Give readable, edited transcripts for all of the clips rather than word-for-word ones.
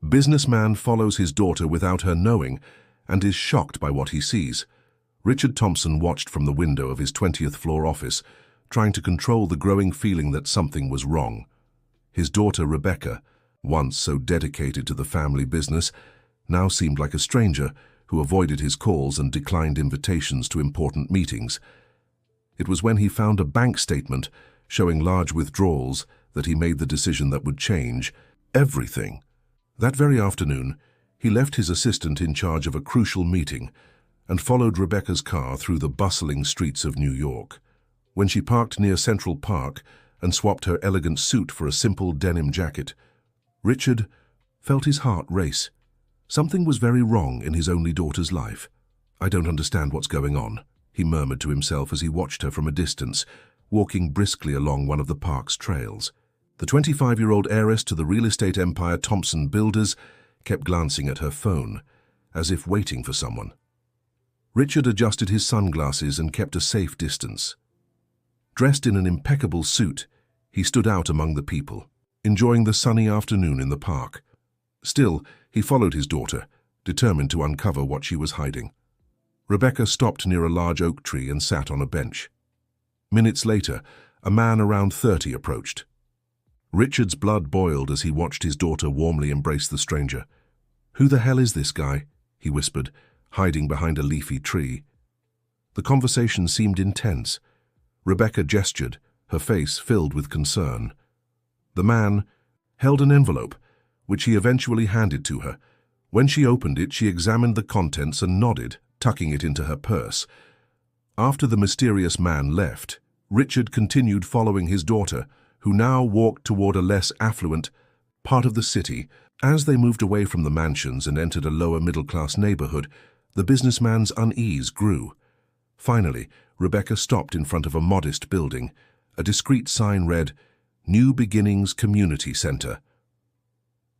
Businessman follows his daughter without her knowing and is shocked by what he sees. Richard Thompson watched from the window of his 20th floor office, trying to control the growing feeling that something was wrong. His daughter Rebecca, once so dedicated to the family business, now seemed like a stranger who avoided his calls and declined invitations to important meetings. It was when he found a bank statement showing large withdrawals that he made the decision that would change everything. That very afternoon, he left his assistant in charge of a crucial meeting and followed Rebecca's car through the bustling streets of New York. When she parked near Central Park and swapped her elegant suit for a simple denim jacket, Richard felt his heart race. Something was very wrong in his only daughter's life. "I don't understand what's going on," he murmured to himself as he watched her from a distance, walking briskly along one of the park's trails. The 25-year-old heiress to the real estate empire Thompson Builders kept glancing at her phone, as if waiting for someone. Richard adjusted his sunglasses and kept a safe distance. Dressed in an impeccable suit, he stood out among the people, enjoying the sunny afternoon in the park. Still, he followed his daughter, determined to uncover what she was hiding. Rebecca stopped near a large oak tree and sat on a bench. Minutes later, a man around 30 approached. Richard's blood boiled as he watched his daughter warmly embrace the stranger. "Who the hell is this guy?" he whispered, hiding behind a leafy tree. The conversation seemed intense. Rebecca gestured, her face filled with concern. The man held an envelope, which he eventually handed to her. When she opened it, she examined the contents and nodded, tucking it into her purse. After the mysterious man left, Richard continued following his daughter, who now walked toward a less affluent part of the city. As they moved away from the mansions and entered a lower middle-class neighborhood, the businessman's unease grew. Finally, Rebecca stopped in front of a modest building. A discreet sign read, "New Beginnings Community Center."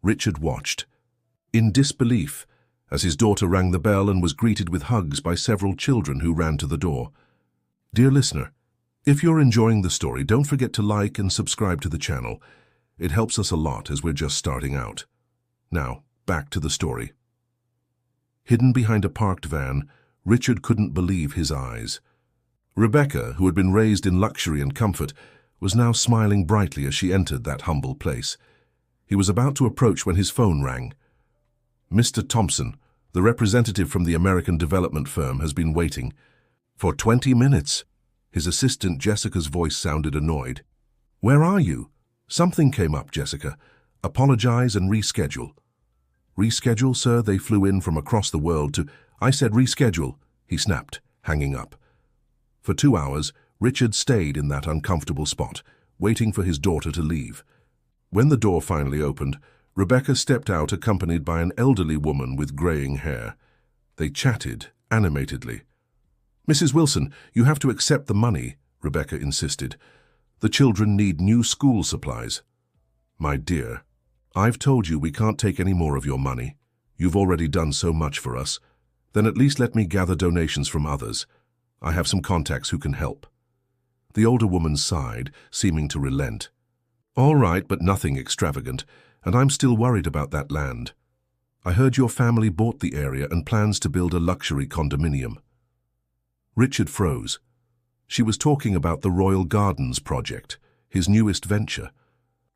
Richard watched, in disbelief, as his daughter rang the bell and was greeted with hugs by several children who ran to the door. Dear listener, if you're enjoying the story, don't forget to like and subscribe to the channel. It helps us a lot as we're just starting out. Now, back to the story. Hidden behind a parked van, Richard couldn't believe his eyes. Rebecca, who had been raised in luxury and comfort, was now smiling brightly as she entered that humble place. He was about to approach when his phone rang. "Mr. Thompson, the representative from the American development firm, has been waiting for 20 minutes. His assistant Jessica's voice sounded annoyed. "Where are you?" "Something came up, Jessica. Apologize and reschedule." "Reschedule, sir? They flew in from across the world to—" "I said reschedule," he snapped, hanging up. For 2 hours, Richard stayed in that uncomfortable spot, waiting for his daughter to leave. When the door finally opened, Rebecca stepped out accompanied by an elderly woman with graying hair. They chatted animatedly. "Mrs. Wilson, you have to accept the money," Rebecca insisted. "The children need new school supplies." "My dear, I've told you we can't take any more of your money. You've already done so much for us. Then at least let me gather donations from others. I have some contacts who can help." The older woman sighed, seeming to relent. "All right, but nothing extravagant, and I'm still worried about that land. I heard your family bought the area and plans to build a luxury condominium." Richard froze. She was talking about the Royal Gardens project, his newest venture,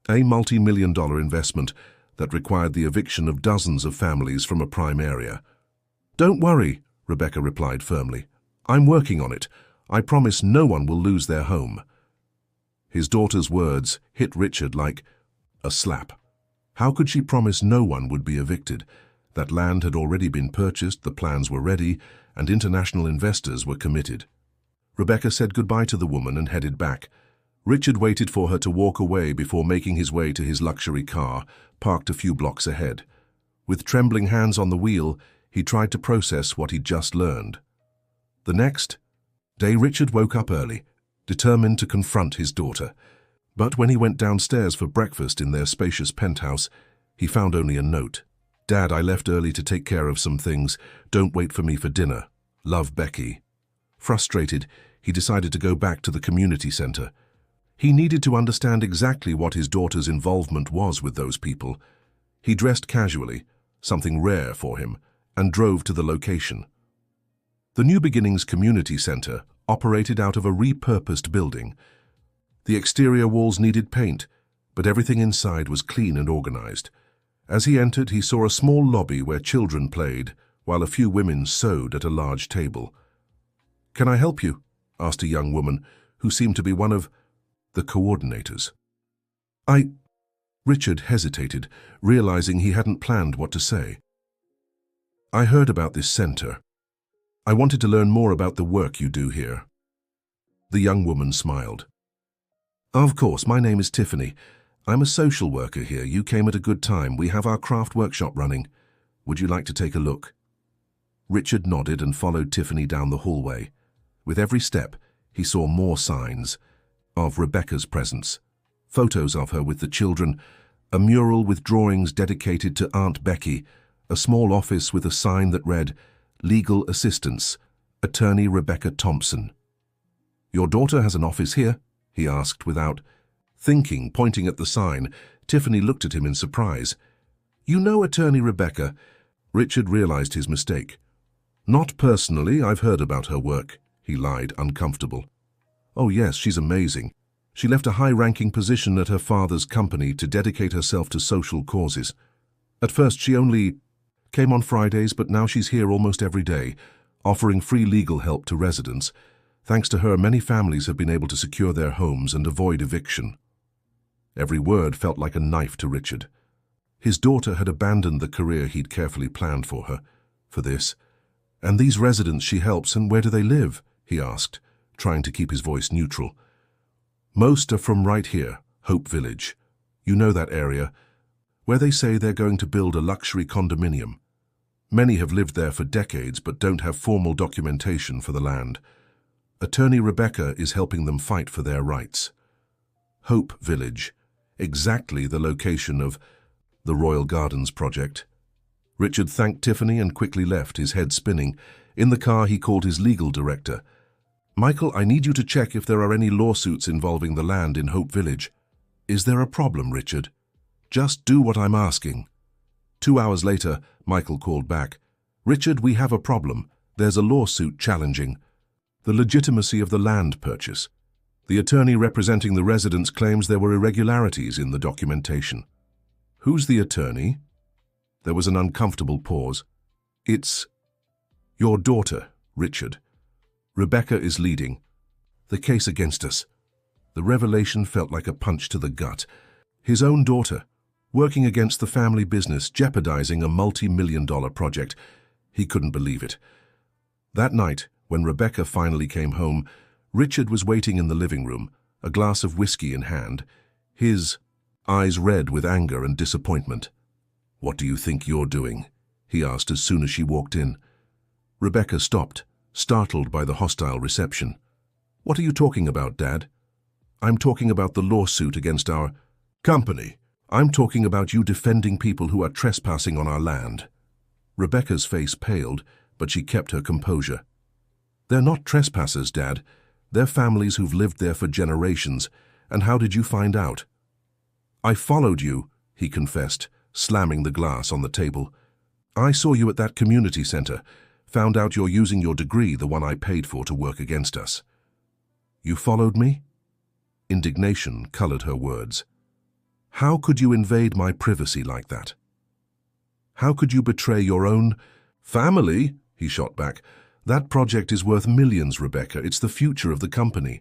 a multi-million-dollar investment that required the eviction of dozens of families from a prime area. "Don't worry," Rebecca replied firmly. "I'm working on it. I promise no one will lose their home." His daughter's words hit Richard like a slap. How could she promise no one would be evicted? That land had already been purchased, the plans were ready, and international investors were committed. Rebecca said goodbye to the woman and headed back. Richard waited for her to walk away before making his way to his luxury car, parked a few blocks ahead. With trembling hands on the wheel, he tried to process what he'd just learned. The next day, Richard woke up early, determined to confront his daughter. But when he went downstairs for breakfast in their spacious penthouse, he found only a note. "Dad, I left early to take care of some things. Don't wait for me for dinner. Love, Becky." Frustrated, he decided to go back to the community center. He needed to understand exactly what his daughter's involvement was with those people. He dressed casually, something rare for him, and drove to the location. The New Beginnings Community Center operated out of a repurposed building. The exterior walls needed paint, but everything inside was clean and organized. As he entered, he saw a small lobby where children played, while a few women sewed at a large table. "Can I help you?" asked a young woman, who seemed to be one of the coordinators. Richard hesitated, realizing he hadn't planned what to say. "I heard about this center. I wanted to learn more about the work you do here." The young woman smiled. "Of course, my name is Tiffany. I'm a social worker here. You came at a good time. We have our craft workshop running. Would you like to take a look?" Richard nodded and followed Tiffany down the hallway. With every step, he saw more signs of Rebecca's presence. Photos of her with the children, a mural with drawings dedicated to Aunt Becky, a small office with a sign that read, "Legal Assistance, Attorney Rebecca Thompson." "Your daughter has an office here?" he asked without thinking, pointing at the sign. Tiffany looked at him in surprise. "You know Attorney Rebecca?" Richard realized his mistake. "Not personally, I've heard about her work," he lied, uncomfortable. "Oh yes, she's amazing. She left a high-ranking position at her father's company to dedicate herself to social causes. At first she only came on Fridays, but now she's here almost every day, offering free legal help to residents. Thanks to her, many families have been able to secure their homes and avoid eviction." Every word felt like a knife to Richard. His daughter had abandoned the career he'd carefully planned for her, for this. "And these residents she helps, and where do they live?" he asked, trying to keep his voice neutral. "Most are from right here, Hope Village. You know that area, where they say they're going to build a luxury condominium. Many have lived there for decades but don't have formal documentation for the land. Attorney Rebecca is helping them fight for their rights." Hope Village, exactly the location of the Royal Gardens project. Richard thanked Tiffany and quickly left, his head spinning. In the car, he called his legal director. "Michael, I need you to check if there are any lawsuits involving the land in Hope Village." "Is there a problem, Richard?" "Just do what I'm asking." 2 hours later, Michael called back. "Richard, we have a problem. There's a lawsuit challenging the legitimacy of the land purchase. The attorney representing the residents claims there were irregularities in the documentation." "Who's the attorney?" There was an uncomfortable pause. "It's your daughter, Richard. Rebecca is leading the case against us." The revelation felt like a punch to the gut. His own daughter, working against the family business, jeopardizing a multi-million-dollar project. He couldn't believe it. That night, when Rebecca finally came home, Richard was waiting in the living room, a glass of whiskey in hand, his eyes red with anger and disappointment. "What do you think you're doing?" he asked as soon as she walked in. Rebecca stopped, startled by the hostile reception. "What are you talking about, Dad?" "I'm talking about the lawsuit against our company. I'm talking about you defending people who are trespassing on our land." Rebecca's face paled, but she kept her composure. "They're not trespassers, Dad. They're families who've lived there for generations. And how did you find out?" "I followed you," he confessed, slamming the glass on the table. "I saw you at that community center. Found out you're using your degree, the one I paid for, to work against us." "You followed me?" Indignation colored her words. "How could you invade my privacy like that? How could you betray your own family?" he shot back. "That project is worth millions, Rebecca. It's the future of the company."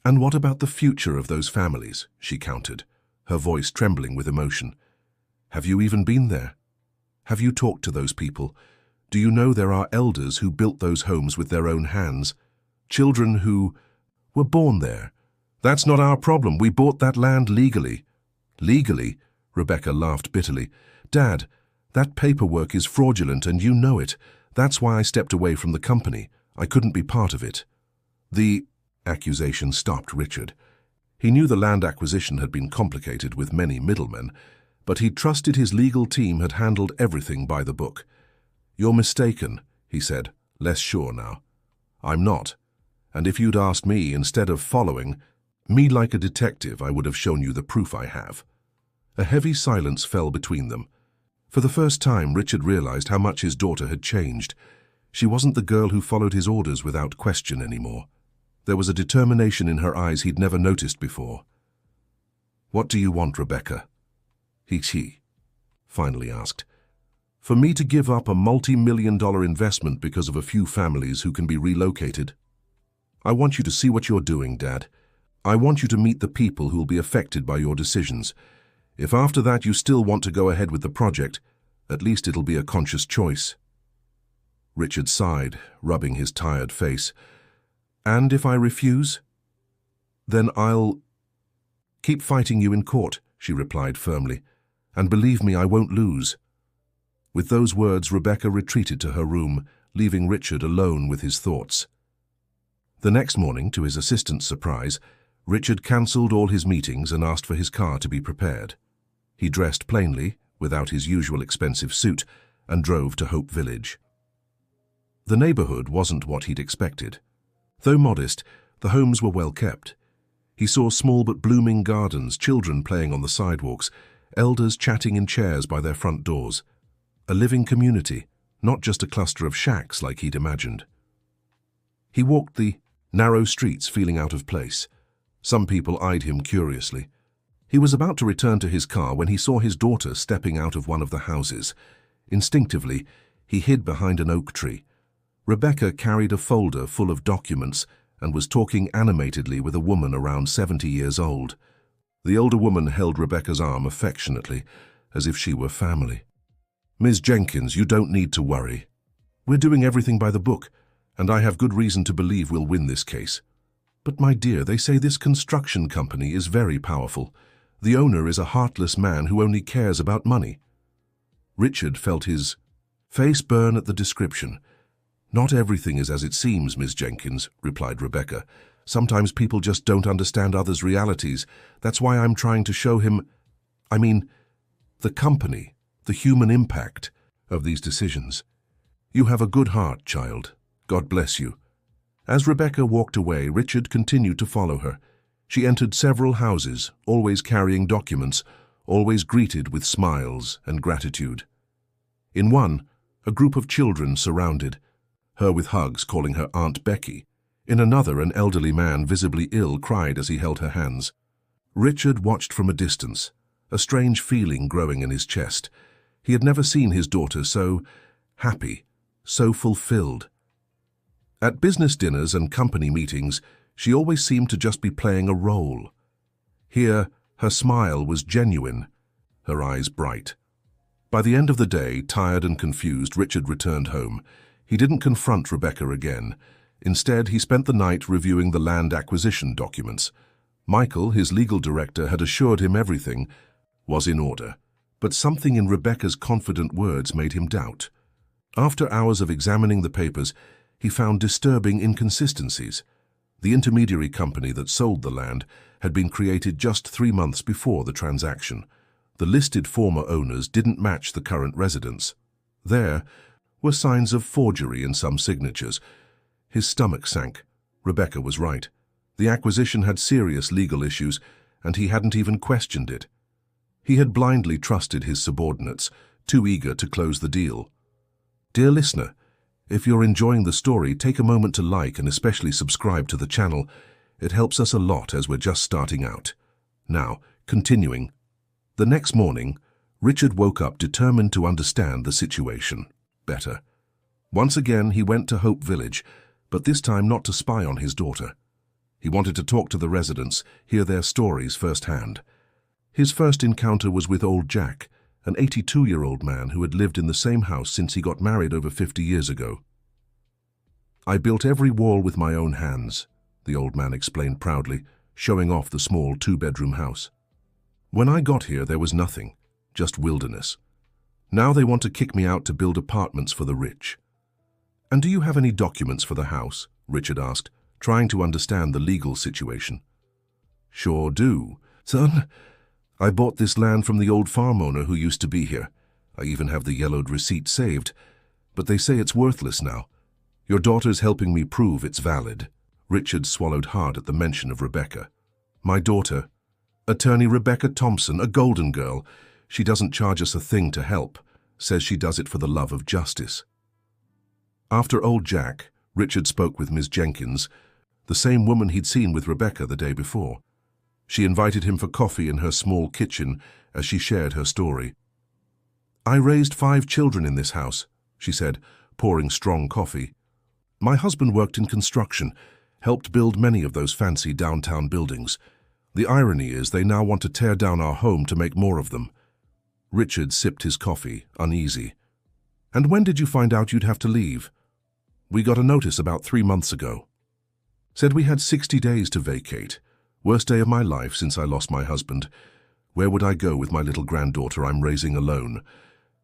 "And what about the future of those families?" she countered, her voice trembling with emotion. "Have you even been there? Have you talked to those people? Do you know there are elders who built those homes with their own hands? Children who were born there? That's not our problem. We bought that land legally." "Legally?" Rebecca laughed bitterly. "Dad, that paperwork is fraudulent and you know it. That's why I stepped away from the company. I couldn't be part of it." The accusation stopped Richard. He knew the land acquisition had been complicated with many middlemen, but he trusted his legal team had handled everything by the book. "You're mistaken," he said, less sure now. "I'm not. And if you'd asked me instead of following me like a detective, I would have shown you the proof I have." A heavy silence fell between them. For the first time, Richard realized how much his daughter had changed. She wasn't the girl who followed his orders without question anymore. There was a determination in her eyes he'd never noticed before. "What do you want, Rebecca?" He finally asked. "For me to give up a multi-million-dollar investment because of a few families who can be relocated? I want you to see what you're doing, Dad. I want you to meet the people who will be affected by your decisions. If after that you still want to go ahead with the project, at least it'll be a conscious choice." Richard sighed, rubbing his tired face. "And if I refuse? Then I'll keep fighting you in court," she replied firmly. "And believe me, I won't lose." With those words, Rebecca retreated to her room, leaving Richard alone with his thoughts. The next morning, to his assistant's surprise, Richard cancelled all his meetings and asked for his car to be prepared. He dressed plainly, without his usual expensive suit, and drove to Hope Village. The neighborhood wasn't what he'd expected. Though modest, the homes were well kept. He saw small but blooming gardens, children playing on the sidewalks, elders chatting in chairs by their front doors. A living community, not just a cluster of shacks like he'd imagined. He walked the narrow streets feeling out of place. Some people eyed him curiously. He was about to return to his car when he saw his daughter stepping out of one of the houses. Instinctively, he hid behind an oak tree. Rebecca carried a folder full of documents and was talking animatedly with a woman around 70 years old. The older woman held Rebecca's arm affectionately, as if she were family. "Ms. Jenkins, you don't need to worry. We're doing everything by the book, and I have good reason to believe we'll win this case. But my dear, they say this construction company is very powerful. The owner is a heartless man who only cares about money." Richard felt his face burn at the description. "Not everything is as it seems, Ms. Jenkins," replied Rebecca. "Sometimes people just don't understand others' realities. That's why I'm trying to show him, the company, the human impact of these decisions. You have a good heart, child. God bless you." As Rebecca walked away, Richard continued to follow her. She entered several houses, always carrying documents, always greeted with smiles and gratitude. In one, a group of children surrounded her with hugs, calling her Aunt Becky. In another, an elderly man, visibly ill, cried as he held her hands. Richard watched from a distance, a strange feeling growing in his chest. He had never seen his daughter so happy, so fulfilled. At business dinners and company meetings, she always seemed to just be playing a role. Here, her smile was genuine, her eyes bright. By the end of the day, tired and confused, Richard returned home. He didn't confront Rebecca again. Instead, he spent the night reviewing the land acquisition documents. Michael, his legal director, had assured him everything was in order, but something in Rebecca's confident words made him doubt. After hours of examining the papers, he found disturbing inconsistencies. The intermediary company that sold the land had been created just 3 months before the transaction. The listed former owners didn't match the current residents. There were signs of forgery in some signatures. His stomach sank. Rebecca was right. The acquisition had serious legal issues, and he hadn't even questioned it. He had blindly trusted his subordinates, too eager to close the deal. Dear listener, if you're enjoying the story, take a moment to like and especially subscribe to the channel. It helps us a lot as we're just starting out. Now, continuing. The next morning, Richard woke up determined to understand the situation better. Once again, he went to Hope Village, but this time not to spy on his daughter. He wanted to talk to the residents, hear their stories firsthand. His first encounter was with old Jack, an 82-year-old man who had lived in the same house since he got married over 50 years ago. "I built every wall with my own hands," the old man explained proudly, showing off the small 2-bedroom house. "When I got here, there was nothing, just wilderness. Now they want to kick me out to build apartments for the rich." "And do you have any documents for the house?" Richard asked, trying to understand the legal situation. "Sure do. Son, I bought this land from the old farm owner who used to be here. I even have the yellowed receipt saved, but they say it's worthless now. Your daughter's helping me prove it's valid." Richard swallowed hard at the mention of Rebecca. "My daughter, attorney Rebecca Thompson, a golden girl. She doesn't charge us a thing to help. says she does it for the love of justice. After old Jack, Richard spoke with Ms. Jenkins, the same woman he'd seen with Rebecca the day before. She invited him for coffee in her small kitchen as she shared her story. "I raised 5 children in this house," she said, pouring strong coffee. "My husband worked in construction, helped build many of those fancy downtown buildings. The irony is they now want to tear down our home to make more of them." Richard sipped his coffee, uneasy. "And when did you find out you'd have to leave?" "We got a notice about 3 months ago. Said we had 60 days to vacate. Worst day of my life since I lost my husband. Where would I go with my little granddaughter I'm raising alone?"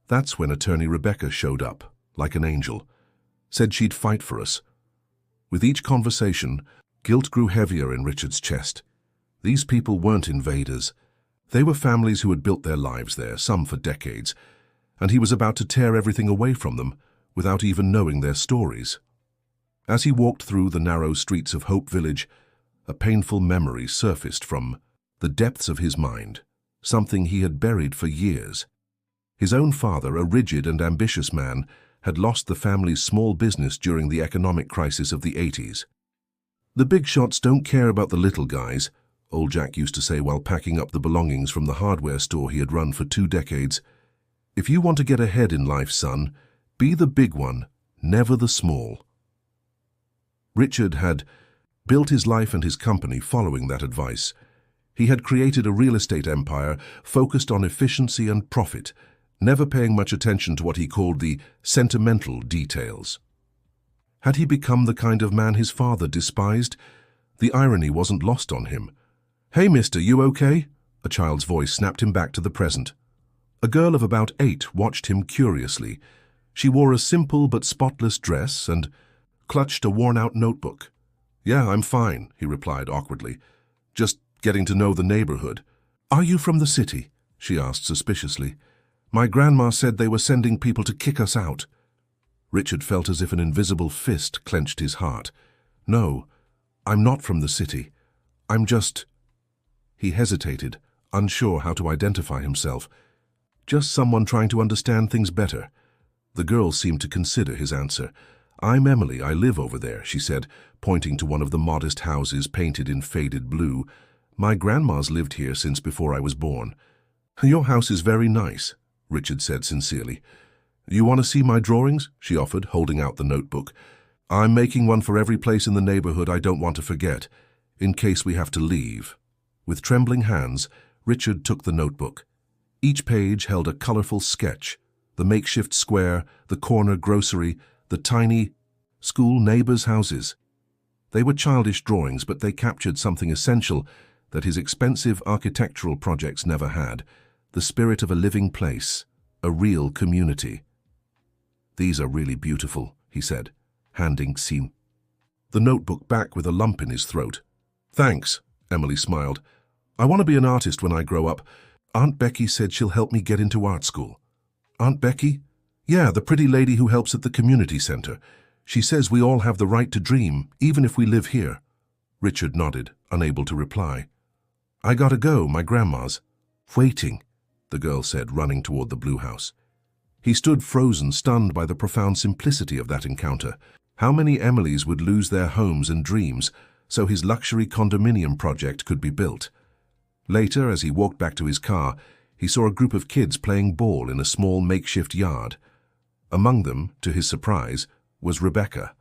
That's when attorney Rebecca showed up, like an angel. Said she'd fight for us. With each conversation, guilt grew heavier in Richard's chest. These people weren't invaders. They were families who had built their lives there, some for decades, and he was about to tear everything away from them without even knowing their stories. As he walked through the narrow streets of Hope Village, a painful memory surfaced from the depths of his mind, something he had buried for years. His own father, a rigid and ambitious man, had lost the family's small business during the economic crisis of the 80s. "The big shots don't care about the little guys," old Jack used to say while packing up the belongings from the hardware store he had run for 2 decades. "If you want to get ahead in life, son, be the big one, never the small." Richard had built his life and his company following that advice. He had created a real estate empire focused on efficiency and profit, never paying much attention to what he called the sentimental details. Had he become the kind of man his father despised? The irony wasn't lost on him. "Hey, mister, you okay?" A child's voice snapped him back to the present. A girl of about 8 watched him curiously. She wore a simple but spotless dress and clutched a worn-out notebook. "Yeah, I'm fine," he replied awkwardly. "Just getting to know the neighborhood." "Are you from the city?" she asked suspiciously. "My grandma said they were sending people to kick us out." Richard felt as if an invisible fist clenched his heart. "No, I'm not from the city. I'm just—" He hesitated, unsure how to identify himself. "Just someone trying to understand things better." The girl seemed to consider his answer. "I'm Emily, I live over there," she said, pointing to one of the modest houses painted in faded blue. "My grandma's lived here since before I was born." "Your house is very nice," Richard said sincerely. "You want to see my drawings?" she offered, holding out the notebook. "I'm making one for every place in the neighborhood I don't want to forget, in case we have to leave." With trembling hands, Richard took the notebook. Each page held a colorful sketch: the makeshift square, the corner grocery, the tiny school neighbors' houses. They were childish drawings, but they captured something essential that his expensive architectural projects never had: the spirit of a living place, a real community. "These are really beautiful," he said, handing Sim the notebook back with a lump in his throat. "Thanks," Emily smiled. "I want to be an artist when I grow up. Aunt Becky said she'll help me get into art school." "Aunt Becky?" "Yeah, the pretty lady who helps at the community center. She says we all have the right to dream, even if we live here." Richard nodded, unable to reply. "I gotta go, my grandma's waiting," the girl said, running toward the blue house. He stood frozen, stunned by the profound simplicity of that encounter. How many Emilys would lose their homes and dreams so his luxury condominium project could be built? Later, as he walked back to his car, he saw a group of kids playing ball in a small makeshift yard. Among them, to his surprise, was Rebecca.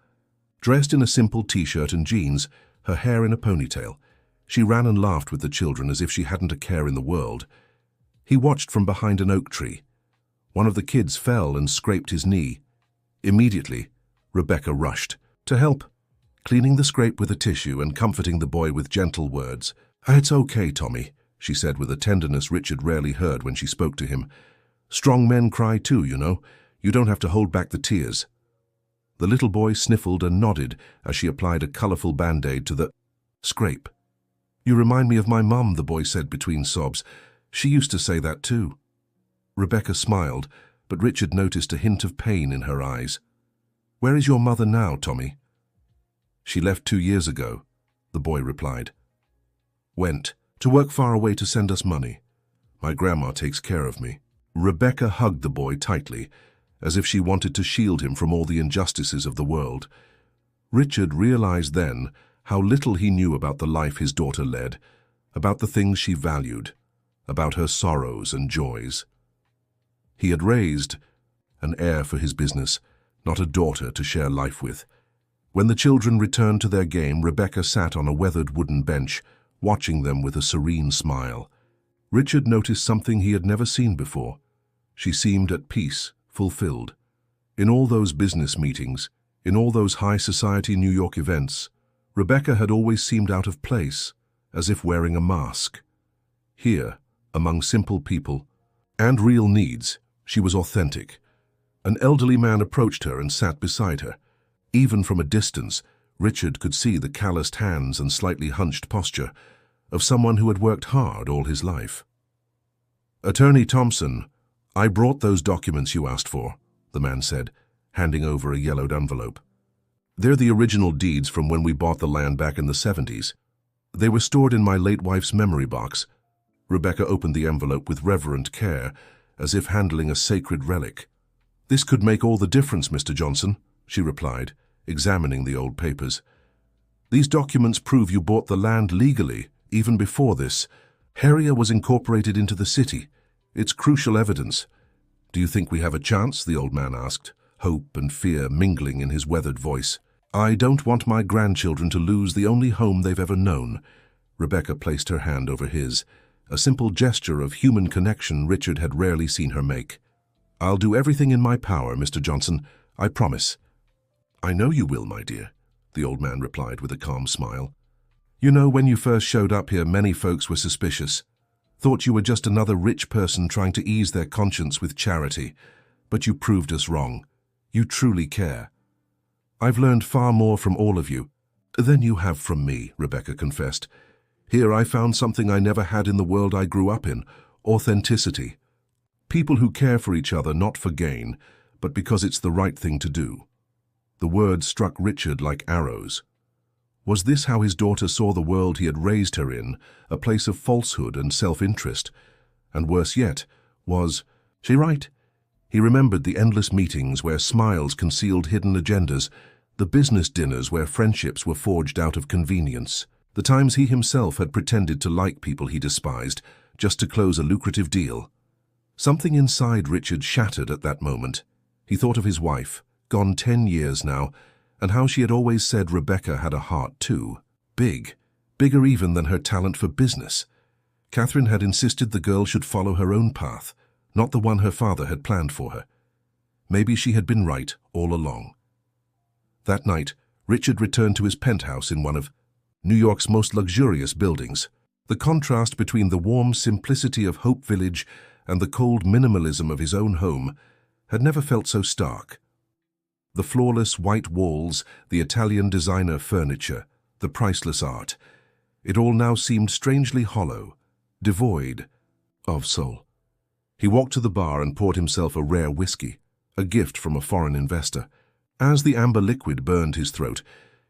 Dressed in a simple t-shirt and jeans, her hair in a ponytail, she ran and laughed with the children as if she hadn't a care in the world. He watched from behind an oak tree. One of the kids fell and scraped his knee. Immediately, Rebecca rushed to help, cleaning the scrape with a tissue and comforting the boy with gentle words. "It's okay, Tommy," she said with a tenderness Richard rarely heard when she spoke to him. "Strong men cry too, you know. You don't have to hold back the tears." The little boy sniffled and nodded as she applied a colorful band-aid to the scrape. "You remind me of my mum," the boy said between sobs. "She used to say that too." Rebecca smiled, but Richard noticed a hint of pain in her eyes. "Where is your mother now, Tommy?" "She left 2 years ago," the boy replied. "Went to work far away to send us money. My grandma takes care of me." Rebecca hugged the boy tightly, as if she wanted to shield him from all the injustices of the world. Richard realized then how little he knew about the life his daughter led, about the things she valued, about her sorrows and joys. He had raised an heir for his business, not a daughter to share life with. When the children returned to their game, Rebecca sat on a weathered wooden bench, watching them with a serene smile. Richard noticed something he had never seen before. She seemed at peace, fulfilled. In all those business meetings, in all those high society New York events, Rebecca had always seemed out of place, as if wearing a mask. Here, among simple people and real needs, she was authentic. An elderly man approached her and sat beside her. Even from a distance, Richard could see the calloused hands and slightly hunched posture of someone who had worked hard all his life. "Attorney Thompson, I brought those documents you asked for," the man said, handing over a yellowed envelope. "They're the original deeds from when we bought the land back in the 70s. They were stored in my late wife's memory box." Rebecca opened the envelope with reverent care, as if handling a sacred relic. "This could make all the difference, Mr. Johnson," she replied, examining the old papers. "These documents prove you bought the land legally, even before this. Harrier was incorporated into the city. It's crucial evidence." "Do you think we have a chance?" the old man asked, hope and fear mingling in his weathered voice. "I don't want my grandchildren to lose the only home they've ever known." Rebecca placed her hand over his, a simple gesture of human connection Richard had rarely seen her make. "I'll do everything in my power, Mr. Johnson, I promise." "I know you will, my dear," the old man replied with a calm smile. "You know, when you first showed up here, many folks were suspicious. Thought you were just another rich person trying to ease their conscience with charity. But you proved us wrong. You truly care. I've learned far more from all of you than you have from me," Rebecca confessed. "Here I found something I never had in the world I grew up in: authenticity. People who care for each other not for gain, but because it's the right thing to do." The words struck Richard like arrows. Was this how his daughter saw the world he had raised her in, a place of falsehood and self-interest? And worse yet, was she right? He remembered the endless meetings where smiles concealed hidden agendas, the business dinners where friendships were forged out of convenience, the times he himself had pretended to like people he despised, just to close a lucrative deal. Something inside Richard shattered at that moment. He thought of his wife, gone 10 years now, and how she had always said Rebecca had a heart too. Big, bigger even than her talent for business. Catherine had insisted the girl should follow her own path, not the one her father had planned for her. Maybe she had been right all along. That night, Richard returned to his penthouse in one of New York's most luxurious buildings. The contrast between the warm simplicity of Hope Village and the cold minimalism of his own home had never felt so stark. The flawless white walls, the Italian designer furniture, the priceless art, it all now seemed strangely hollow, devoid of soul. He walked to the bar and poured himself a rare whiskey, a gift from a foreign investor. As the amber liquid burned his throat,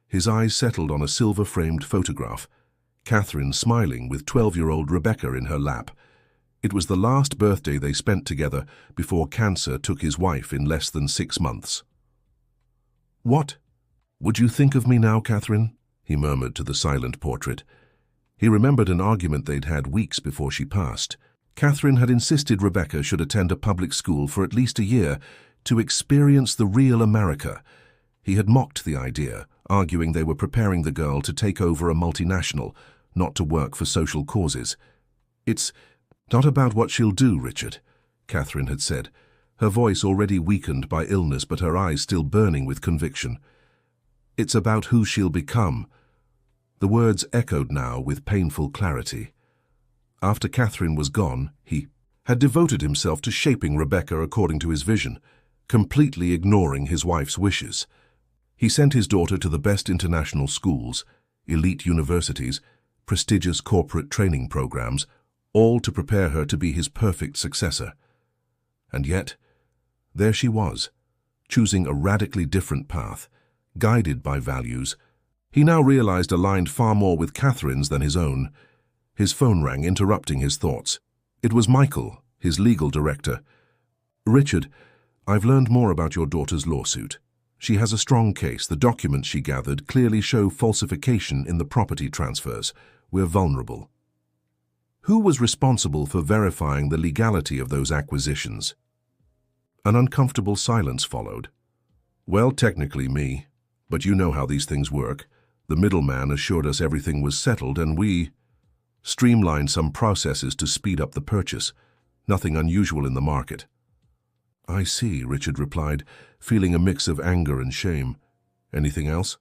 his eyes settled on a silver-framed photograph, Catherine smiling with 12-year-old Rebecca in her lap. It was the last birthday they spent together before cancer took his wife in less than 6 months. "What would you think of me now, Catherine?" he murmured to the silent portrait. He remembered an argument they'd had weeks before she passed. Catherine had insisted Rebecca should attend a public school for at least a year to experience the real America. He had mocked the idea, arguing they were preparing the girl to take over a multinational, not to work for social causes. "It's not about what she'll do, Richard," Catherine had said, her voice already weakened by illness but her eyes still burning with conviction. "It's about who she'll become." The words echoed now with painful clarity. After Catherine was gone, he had devoted himself to shaping Rebecca according to his vision, completely ignoring his wife's wishes. He sent his daughter to the best international schools, elite universities, prestigious corporate training programs, all to prepare her to be his perfect successor. And yet, there she was, choosing a radically different path, guided by values he now realized aligned far more with Catherine's than his own. His phone rang, interrupting his thoughts. It was Michael, his legal director. "Richard, I've learned more about your daughter's lawsuit. She has a strong case. The documents she gathered clearly show falsification in the property transfers. We're vulnerable." Who was responsible for verifying the legality of those acquisitions? An uncomfortable silence followed. "Well, technically me, but you know how these things work. The middleman assured us everything was settled and we streamlined some processes to speed up the purchase. Nothing unusual in the market." "I see," Richard replied, feeling a mix of anger and shame. "Anything else?"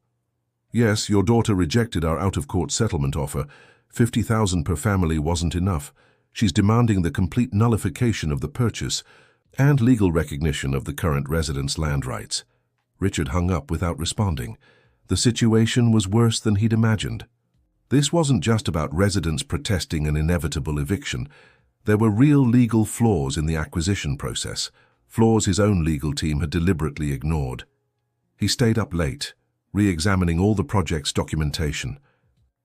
"Yes, your daughter rejected our out-of-court settlement offer. 50,000 per family wasn't enough. She's demanding the complete nullification of the purchase and legal recognition of the current residents' land rights." Richard hung up without responding. The situation was worse than he'd imagined. This wasn't just about residents protesting an inevitable eviction. There were real legal flaws in the acquisition process, flaws his own legal team had deliberately ignored. He stayed up late, re-examining all the project's documentation.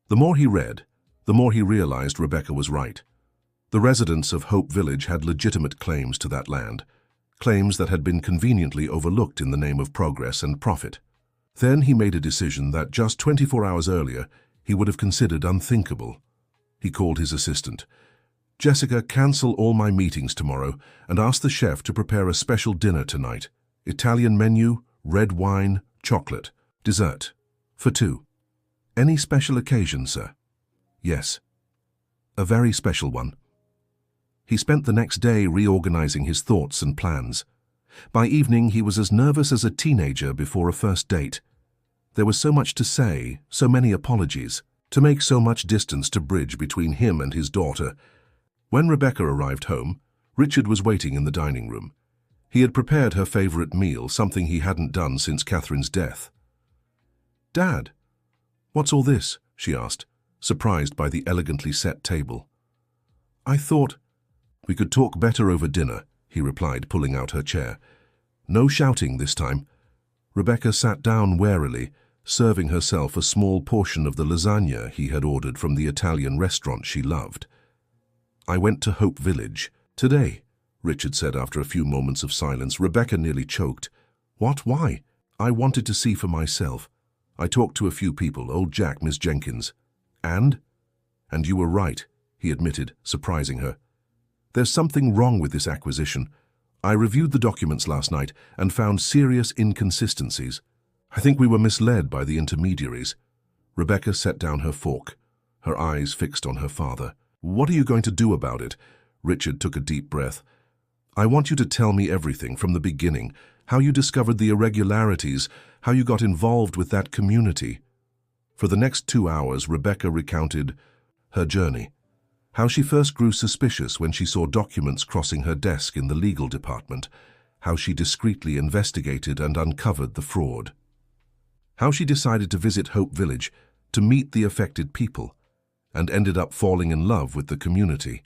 The more he read, the more he realized Rebecca was right. The residents of Hope Village had legitimate claims to that land, claims that had been conveniently overlooked in the name of progress and profit. Then he made a decision that just 24 hours earlier he would have considered unthinkable. He called his assistant. "Jessica, cancel all my meetings tomorrow and ask the chef to prepare a special dinner tonight. Italian menu, red wine, chocolate, dessert. For 2. Any special occasion, sir?" "Yes." "A very special one." He spent the next day reorganizing his thoughts and plans. By evening, he was as nervous as a teenager before a first date. There was so much to say, so many apologies, to make so much distance to bridge between him and his daughter. When Rebecca arrived home, Richard was waiting in the dining room. He had prepared her favorite meal, something he hadn't done since Catherine's death. "Dad, what's all this?" she asked, surprised by the elegantly set table. "I thought we could talk better over dinner," he replied, pulling out her chair. "No shouting this time." Rebecca sat down warily, serving herself a small portion of the lasagna he had ordered from the Italian restaurant she loved. "I went to Hope Village today," Richard said after a few moments of silence. Rebecca nearly choked. "What? Why?" "I wanted to see for myself. I talked to a few people, old Jack, Miss Jenkins." "And?" "And you were right," he admitted, surprising her. "There's something wrong with this acquisition. I reviewed the documents last night and found serious inconsistencies. I think we were misled by the intermediaries." Rebecca set down her fork, her eyes fixed on her father. "What are you going to do about it?" Richard took a deep breath. "I want you to tell me everything from the beginning, how you discovered the irregularities, how you got involved with that community." For the next 2 hours, Rebecca recounted her journey, how she first grew suspicious when she saw documents crossing her desk in the legal department, how she discreetly investigated and uncovered the fraud, how she decided to visit Hope Village to meet the affected people, and ended up falling in love with the community.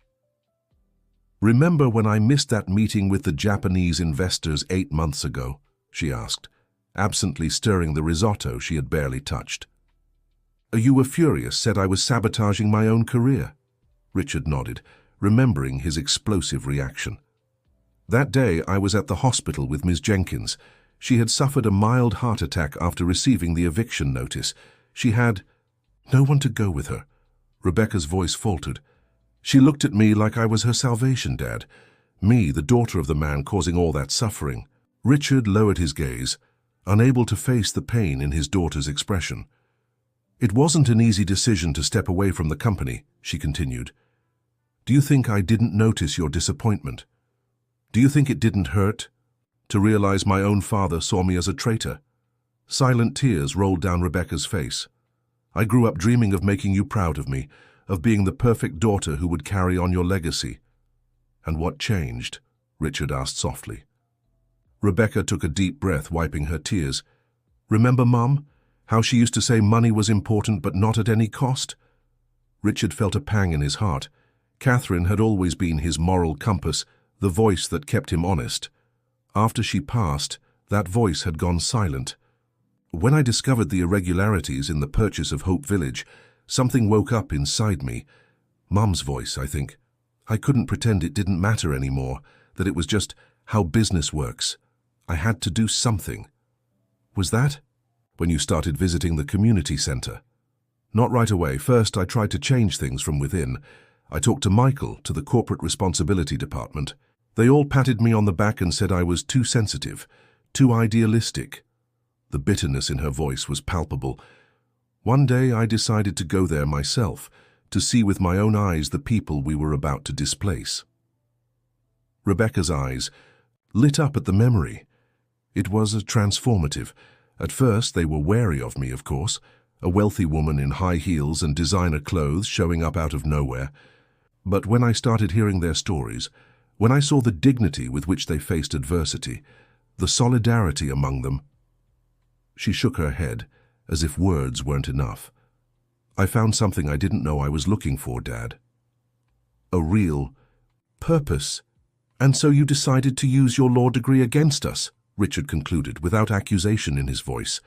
"Remember when I missed that meeting with the Japanese investors 8 months ago?" she asked, absently stirring the risotto she had barely touched. "You were furious, said I was sabotaging my own career." Richard nodded, remembering his explosive reaction. "That day I was at the hospital with Miss Jenkins. She had suffered a mild heart attack after receiving the eviction notice. She had no one to go with her." Rebecca's voice faltered. "She looked at me like I was her salvation, Dad. Me, the daughter of the man causing all that suffering." Richard lowered his gaze, unable to face the pain in his daughter's expression. "It wasn't an easy decision to step away from the company," she continued. "Do you think I didn't notice your disappointment? Do you think it didn't hurt to realize my own father saw me as a traitor?" Silent tears rolled down Rebecca's face. "I grew up dreaming of making you proud of me, of being the perfect daughter who would carry on your legacy." "And what changed?" Richard asked softly. Rebecca took a deep breath, wiping her tears. "Remember, Mum, how she used to say money was important but not at any cost?" Richard felt a pang in his heart. Catherine had always been his moral compass, the voice that kept him honest. After she passed, that voice had gone silent. "When I discovered the irregularities in the purchase of Hope Village, something woke up inside me. Mum's voice, I think. I couldn't pretend it didn't matter anymore, that it was just how business works. I had to do something. Was that when you started visiting the community center? Not right away. First, I tried to change things from within. I talked to Michael, to the corporate responsibility department. They all patted me on the back and said I was too sensitive, too idealistic. The bitterness in her voice was palpable. One day I decided to go there myself, to see with my own eyes the people we were about to displace. Rebecca's eyes lit up at the memory. It was transformative. At first they were wary of me, of course, a wealthy woman in high heels and designer clothes showing up out of nowhere. But when I started hearing their stories, when I saw the dignity with which they faced adversity, the solidarity among them. She shook her head, as if words weren't enough. I found something I didn't know I was looking for, Dad. A real purpose. And so you decided to use your law degree against us, Richard concluded, without accusation in his voice.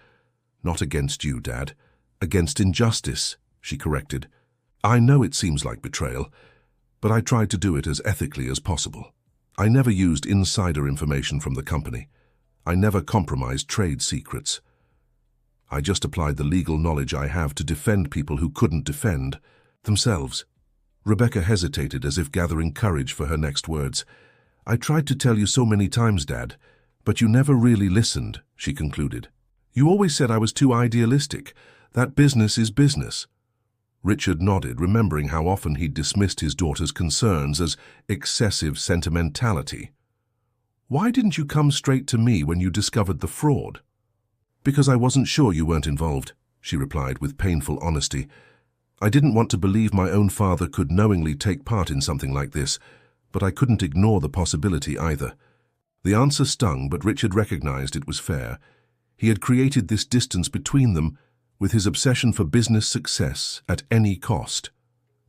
Not against you, Dad. Against injustice, she corrected. I know it seems like betrayal, but I tried to do it as ethically as possible. I never used insider information from the company. I never compromised trade secrets. I just applied the legal knowledge I have to defend people who couldn't defend themselves. Rebecca hesitated, as if gathering courage for her next words. I tried to tell you so many times, Dad, but you never really listened, she concluded. You always said I was too idealistic, that business is business. Richard nodded, remembering how often he'd dismissed his daughter's concerns as excessive sentimentality. Why didn't you come straight to me when you discovered the fraud? Because I wasn't sure you weren't involved, she replied with painful honesty. I didn't want to believe my own father could knowingly take part in something like this, but I couldn't ignore the possibility either. The answer stung, but Richard recognized it was fair. He had created this distance between them with his obsession for business success at any cost.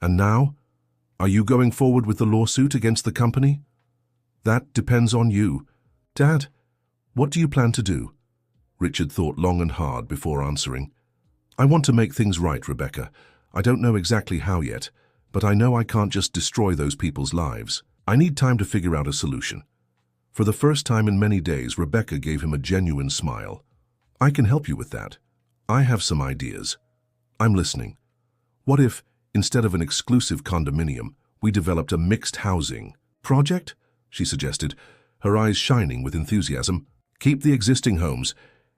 And now? Are you going forward with the lawsuit against the company? That depends on you. Dad, what do you plan to do? Richard thought long and hard before answering. I want to make things right, Rebecca. I don't know exactly how yet, but I know I can't just destroy those people's lives. I need time to figure out a solution. For the first time in many days, Rebecca gave him a genuine smile. I can help you with that. I have some ideas. I'm listening. What if, instead of an exclusive condominium, we developed a mixed housing project? She suggested, her eyes shining with enthusiasm. Keep the existing homes,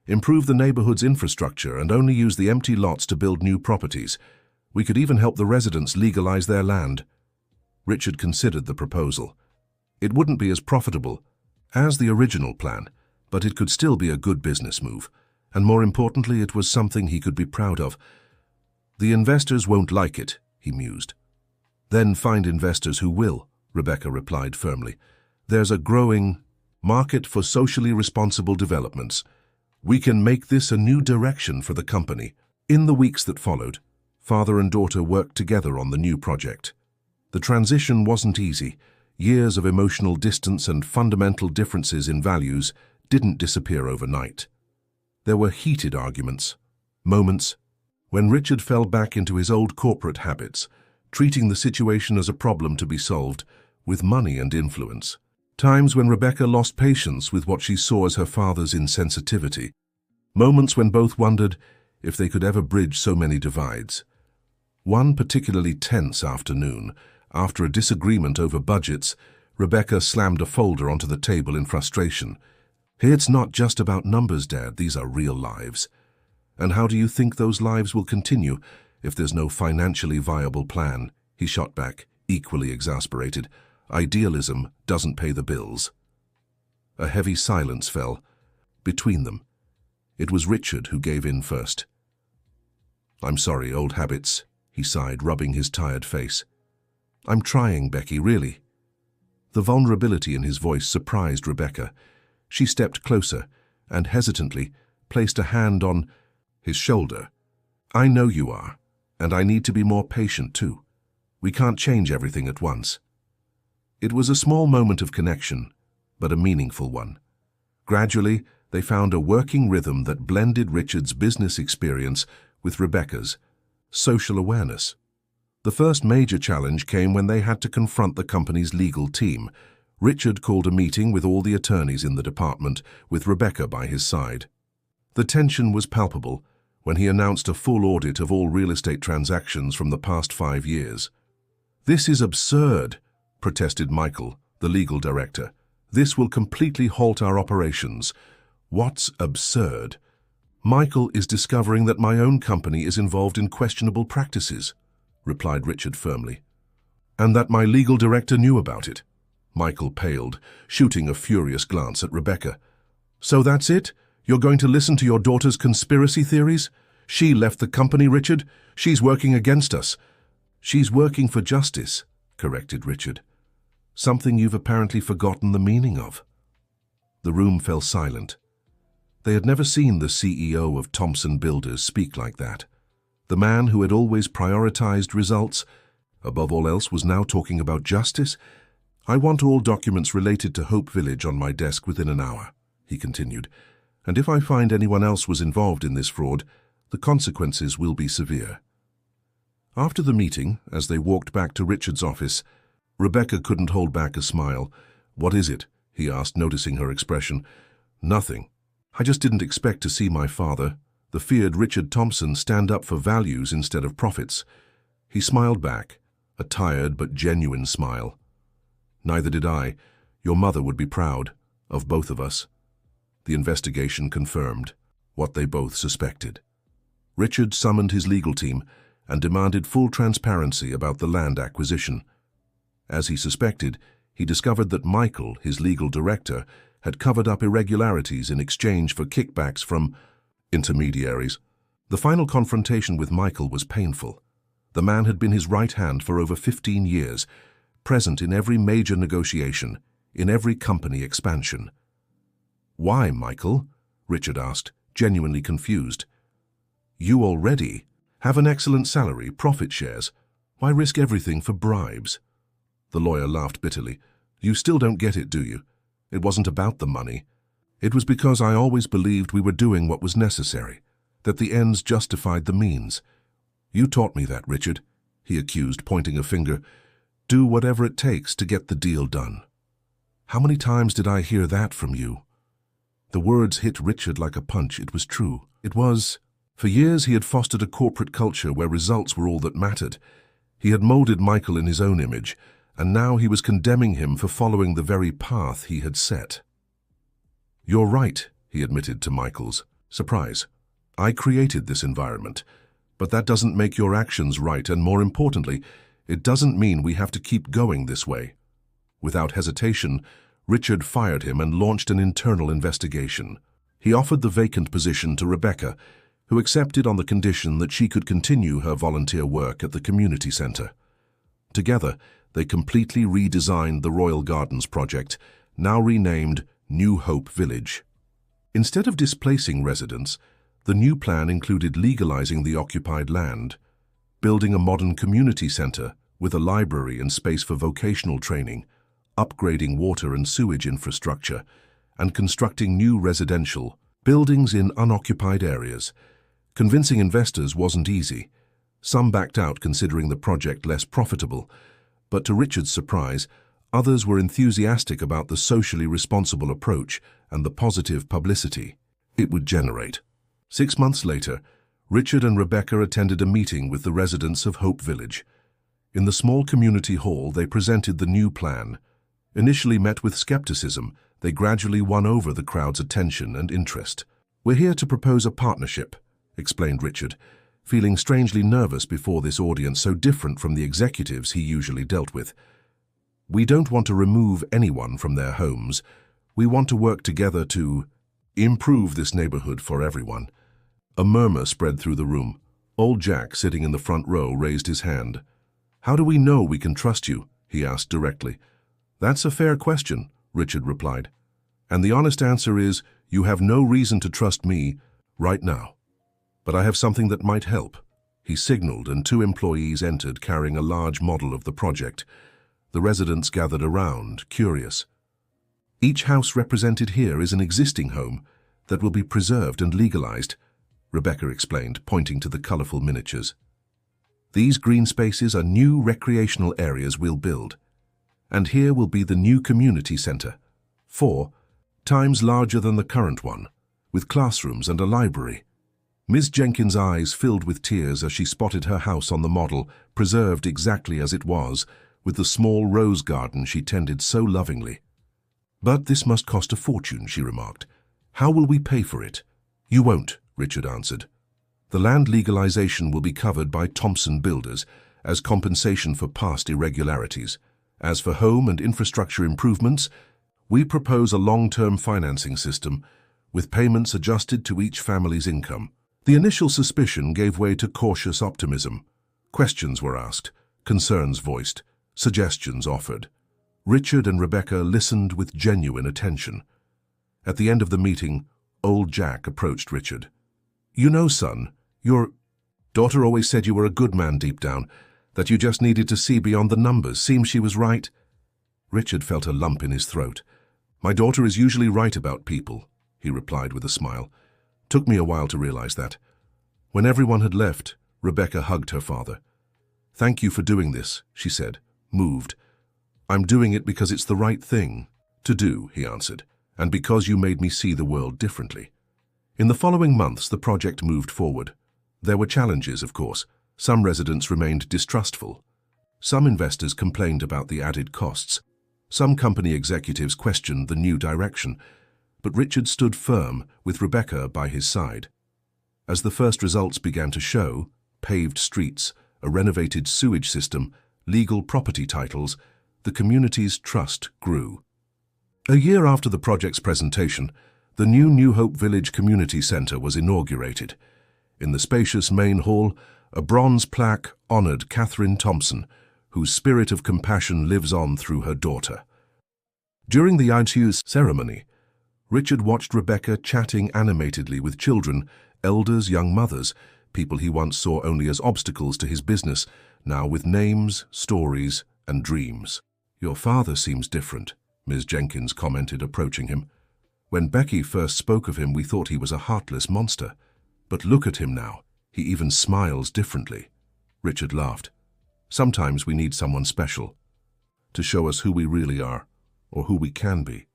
improve the neighborhood's infrastructure, and only use the empty lots to build new properties. We could even help the residents legalize their land. Richard considered the proposal. It wouldn't be as profitable as the original plan, but it could still be a good business move. And more importantly, it was something he could be proud of. The investors won't like it, he mused. Then find investors who will, Rebecca replied firmly. There's a growing market for socially responsible developments. We can make this a new direction for the company. In the weeks that followed, father and daughter worked together on the new project. The transition wasn't easy. Years of emotional distance and fundamental differences in values didn't disappear overnight. There were heated arguments, moments when Richard fell back into his old corporate habits, treating the situation as a problem to be solved with money and influence. Times when Rebecca lost patience with what she saw as her father's insensitivity. Moments when both wondered if they could ever bridge so many divides. One particularly tense afternoon, after a disagreement over budgets, Rebecca slammed a folder onto the table in frustration. It's not just about numbers, Dad. These are real lives. And how do you think those lives will continue if there's no financially viable plan? He shot back, equally exasperated. Idealism doesn't pay the bills. A heavy silence fell between them. It was Richard who gave in first. I'm sorry, old habits, he sighed, rubbing his tired face. I'm trying, Becky, really. The vulnerability in his voice surprised Rebecca. She stepped closer and hesitantly placed a hand on his shoulder. I know you are, and I need to be more patient too. We can't change everything at once. It was a small moment of connection, but a meaningful one. Gradually, they found a working rhythm that blended Richard's business experience with Rebecca's social awareness. The first major challenge came when they had to confront the company's legal team. Richard called a meeting with all the attorneys in the department, with Rebecca by his side. The tension was palpable when he announced a full audit of all real estate transactions from the past 5 years. "This is absurd," protested Michael, the legal director. "This will completely halt our operations." "What's absurd?" "Michael is discovering that my own company is involved in questionable practices," replied Richard firmly. "And that my legal director knew about it." Michael paled, shooting a furious glance at Rebecca. "So that's it? You're going to listen to your daughter's conspiracy theories? She left the company, Richard. She's working against us." "She's working for justice," corrected Richard. "Something you've apparently forgotten the meaning of." The room fell silent. They had never seen the CEO of Thompson Builders speak like that. The man who had always prioritized results, above all else, was now talking about justice. "I want all documents related to Hope Village on my desk within an hour," he continued. "And if I find anyone else was involved in this fraud, the consequences will be severe." After the meeting, as they walked back to Richard's office, Rebecca couldn't hold back a smile. "What is it?" he asked, noticing her expression. "Nothing. I just didn't expect to see my father, the feared Richard Thompson, stand up for values instead of profits." He smiled back, a tired but genuine smile. "Neither did I. Your mother would be proud of both of us." The investigation confirmed what they both suspected. Richard summoned his legal team and demanded full transparency about the land acquisition. As he suspected, he discovered that Michael, his legal director, had covered up irregularities in exchange for kickbacks from intermediaries. The final confrontation with Michael was painful. The man had been his right hand for over 15 years, present in every major negotiation, in every company expansion. "Why, Michael?" Richard asked, genuinely confused. "You already have an excellent salary, profit shares. Why risk everything for bribes?" The lawyer laughed bitterly. "You still don't get it, do you? It wasn't about the money. It was because I always believed we were doing what was necessary, that the ends justified the means. You taught me that, Richard," he accused, pointing a finger. "Do whatever it takes to get the deal done." "How many times did I hear that from you?" The words hit Richard like a punch. It was true. It was. For years he had fostered a corporate culture where results were all that mattered. He had molded Michael in his own image, and now he was condemning him for following the very path he had set. "You're right," he admitted to Michael's surprise. "I created this environment, but that doesn't make your actions right, and more importantly, it doesn't mean we have to keep going this way." Without hesitation, Richard fired him and launched an internal investigation. He offered the vacant position to Rebecca, who accepted on the condition that she could continue her volunteer work at the community center. Together, they completely redesigned the Royal Gardens project, now renamed New Hope Village. Instead of displacing residents, the new plan included legalizing the occupied land, building a modern community center with a library and space for vocational training, upgrading water and sewage infrastructure, and constructing new residential buildings in unoccupied areas. Convincing investors wasn't easy. Some backed out, considering the project less profitable, but to Richard's surprise, others were enthusiastic about the socially responsible approach and the positive publicity it would generate. 6 months later, Richard and Rebecca attended a meeting with the residents of Hope Village. In the small community hall, they presented the new plan. Initially met with skepticism, they gradually won over the crowd's attention and interest. "We're here to propose a partnership," explained Richard, feeling strangely nervous before this audience so different from the executives he usually dealt with. "We don't want to remove anyone from their homes. We want to work together to improve this neighborhood for everyone." A murmur spread through the room. Old Jack, sitting in the front row, raised his hand. "How do we know we can trust you?" he asked directly. "That's a fair question," Richard replied. "And the honest answer is, you have no reason to trust me right now. But I have something that might help." He signaled, and 2 employees entered carrying a large model of the project. The residents gathered around, curious. "Each house represented here is an existing home that will be preserved and legalized," Rebecca explained, pointing to the colorful miniatures. These green spaces are new recreational areas we'll build. And here will be the new community centre, 4 times larger than the current one, with classrooms and a library. Ms. Jenkins' eyes filled with tears as she spotted her house on the model, preserved exactly as it was, with the small rose garden she tended so lovingly. "But this must cost a fortune," she remarked. "How will we pay for it?" "You won't," Richard answered. "The land legalization will be covered by Thompson Builders as compensation for past irregularities. As for home and infrastructure improvements, we propose a long-term financing system with payments adjusted to each family's income." The initial suspicion gave way to cautious optimism. Questions were asked, concerns voiced, suggestions offered. Richard and Rebecca listened with genuine attention. At the end of the meeting, old Jack approached Richard. "You know, son, your daughter always said you were a good man deep down, that you just needed to see beyond the numbers. Seems she was right." Richard felt a lump in his throat. "My daughter is usually right about people," he replied with a smile. "Took me a while to realize that." When everyone had left, Rebecca hugged her father. "Thank you for doing this," she said, moved. "I'm doing it because it's the right thing to do," he answered, "and because you made me see the world differently." In the following months, the project moved forward. There were challenges, of course. Some residents remained distrustful. Some investors complained about the added costs. Some company executives questioned the new direction. But Richard stood firm, with Rebecca by his side. As the first results began to show, paved streets, a renovated sewage system, legal property titles, the community's trust grew. A year after the project's presentation, the New Hope Village Community Centre was inaugurated. In the spacious main hall, a bronze plaque honoured Catherine Thompson, whose spirit of compassion lives on through her daughter. During the Aïtous ceremony, Richard watched Rebecca chatting animatedly with children, elders, young mothers, people he once saw only as obstacles to his business, now with names, stories, and dreams. "Your father seems different," Ms. Jenkins commented, approaching him. "When Becky first spoke of him, we thought he was a heartless monster. But look at him now. He even smiles differently." Richard laughed. "Sometimes we need someone special to show us who we really are, or who we can be."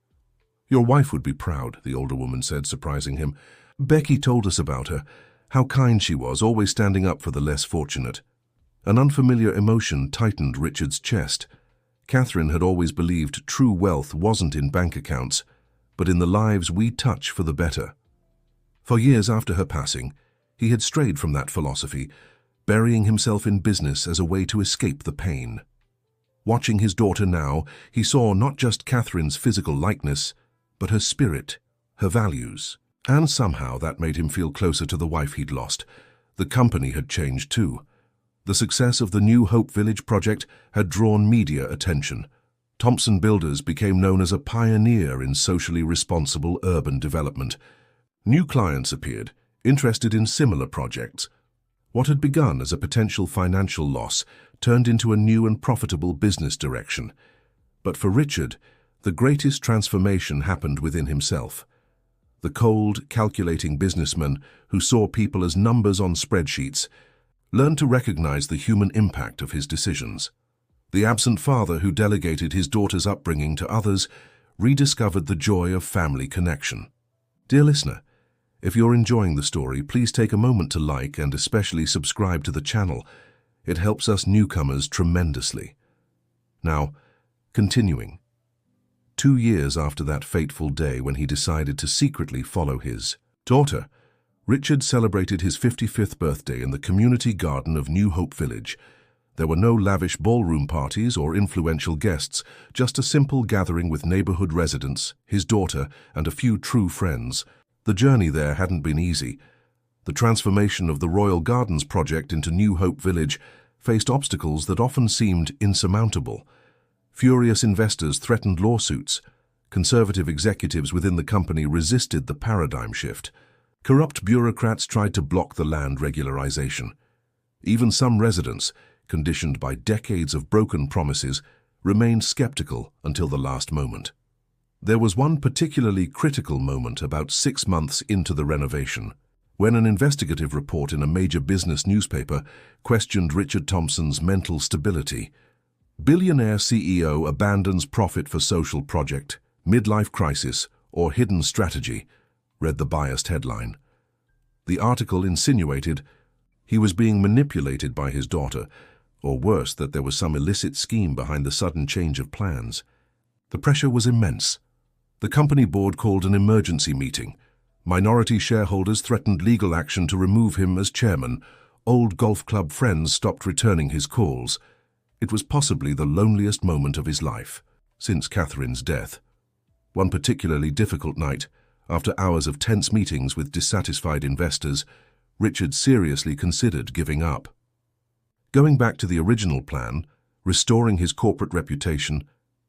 "Your wife would be proud," the older woman said, surprising him. "Becky told us about her, how kind she was, always standing up for the less fortunate." An unfamiliar emotion tightened Richard's chest. Catherine had always believed true wealth wasn't in bank accounts, but in the lives we touch for the better. For years after her passing, he had strayed from that philosophy, burying himself in business as a way to escape the pain. Watching his daughter now, he saw not just Catherine's physical likeness, but her spirit, her values. And somehow that made him feel closer to the wife he'd lost. The company had changed too. The success of the New Hope Village project had drawn media attention. Thompson Builders became known as a pioneer in socially responsible urban development. New clients appeared, interested in similar projects. What had begun as a potential financial loss turned into a new and profitable business direction. But for Richard, the greatest transformation happened within himself. The cold, calculating businessman who saw people as numbers on spreadsheets learned to recognize the human impact of his decisions. The absent father who delegated his daughter's upbringing to others rediscovered the joy of family connection. Dear listener, if you're enjoying the story, please take a moment to like and especially subscribe to the channel. It helps us newcomers tremendously. Now, continuing. 2 years after that fateful day when he decided to secretly follow his daughter, Richard celebrated his 55th birthday in the community garden of New Hope Village. There were no lavish ballroom parties or influential guests, just a simple gathering with neighborhood residents, his daughter, and a few true friends. The journey there hadn't been easy. The transformation of the Royal Gardens project into New Hope Village faced obstacles that often seemed insurmountable. Furious investors threatened lawsuits. Conservative executives within the company resisted the paradigm shift. Corrupt bureaucrats tried to block the land regularization. Even some residents, conditioned by decades of broken promises, remained skeptical until the last moment. There was one particularly critical moment about 6 months into the renovation. when an investigative report in a major business newspaper questioned Richard Thompson's mental stability. Billionaire CEO abandons profit for social project, midlife crisis, or hidden strategy, read the biased headline. The article insinuated he was being manipulated by his daughter, or worse, that there was some illicit scheme behind the sudden change of plans. The pressure was immense. The company board called an emergency meeting. Minority shareholders threatened legal action to remove him as chairman. Old golf club friends stopped returning his calls. It was possibly the loneliest moment of his life since Catherine's death. One particularly difficult night, after hours of tense meetings with dissatisfied investors, Richard seriously considered giving up. Going back to the original plan, restoring his corporate reputation,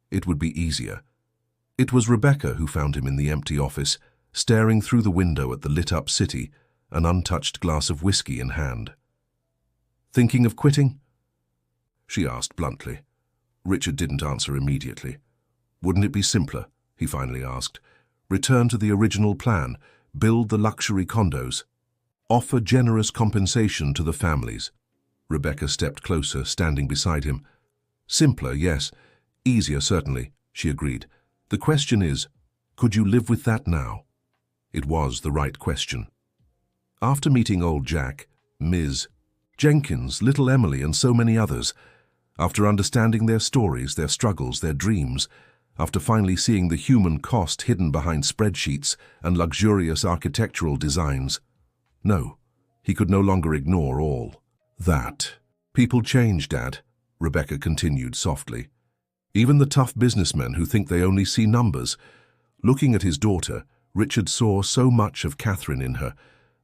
it would be easier. It was Rebecca who found him in the empty office, staring through the window at the lit-up city, an untouched glass of whiskey in hand. "Thinking of quitting?" she asked bluntly. Richard didn't answer immediately. "Wouldn't it be simpler?" he finally asked. "Return to the original plan, build the luxury condos, offer generous compensation to the families." Rebecca stepped closer, standing beside him. "Simpler, yes. Easier, certainly," she agreed. "The question is, could you live with that now?" It was the right question. After meeting old Jack, Ms. Jenkins, little Emily, and so many others, after understanding their stories, their struggles, their dreams, after finally seeing the human cost hidden behind spreadsheets and luxurious architectural designs, no, he could no longer ignore all that. "People change, Dad," Rebecca continued softly. "Even the tough businessmen who think they only see numbers." Looking at his daughter, Richard saw so much of Catherine in her,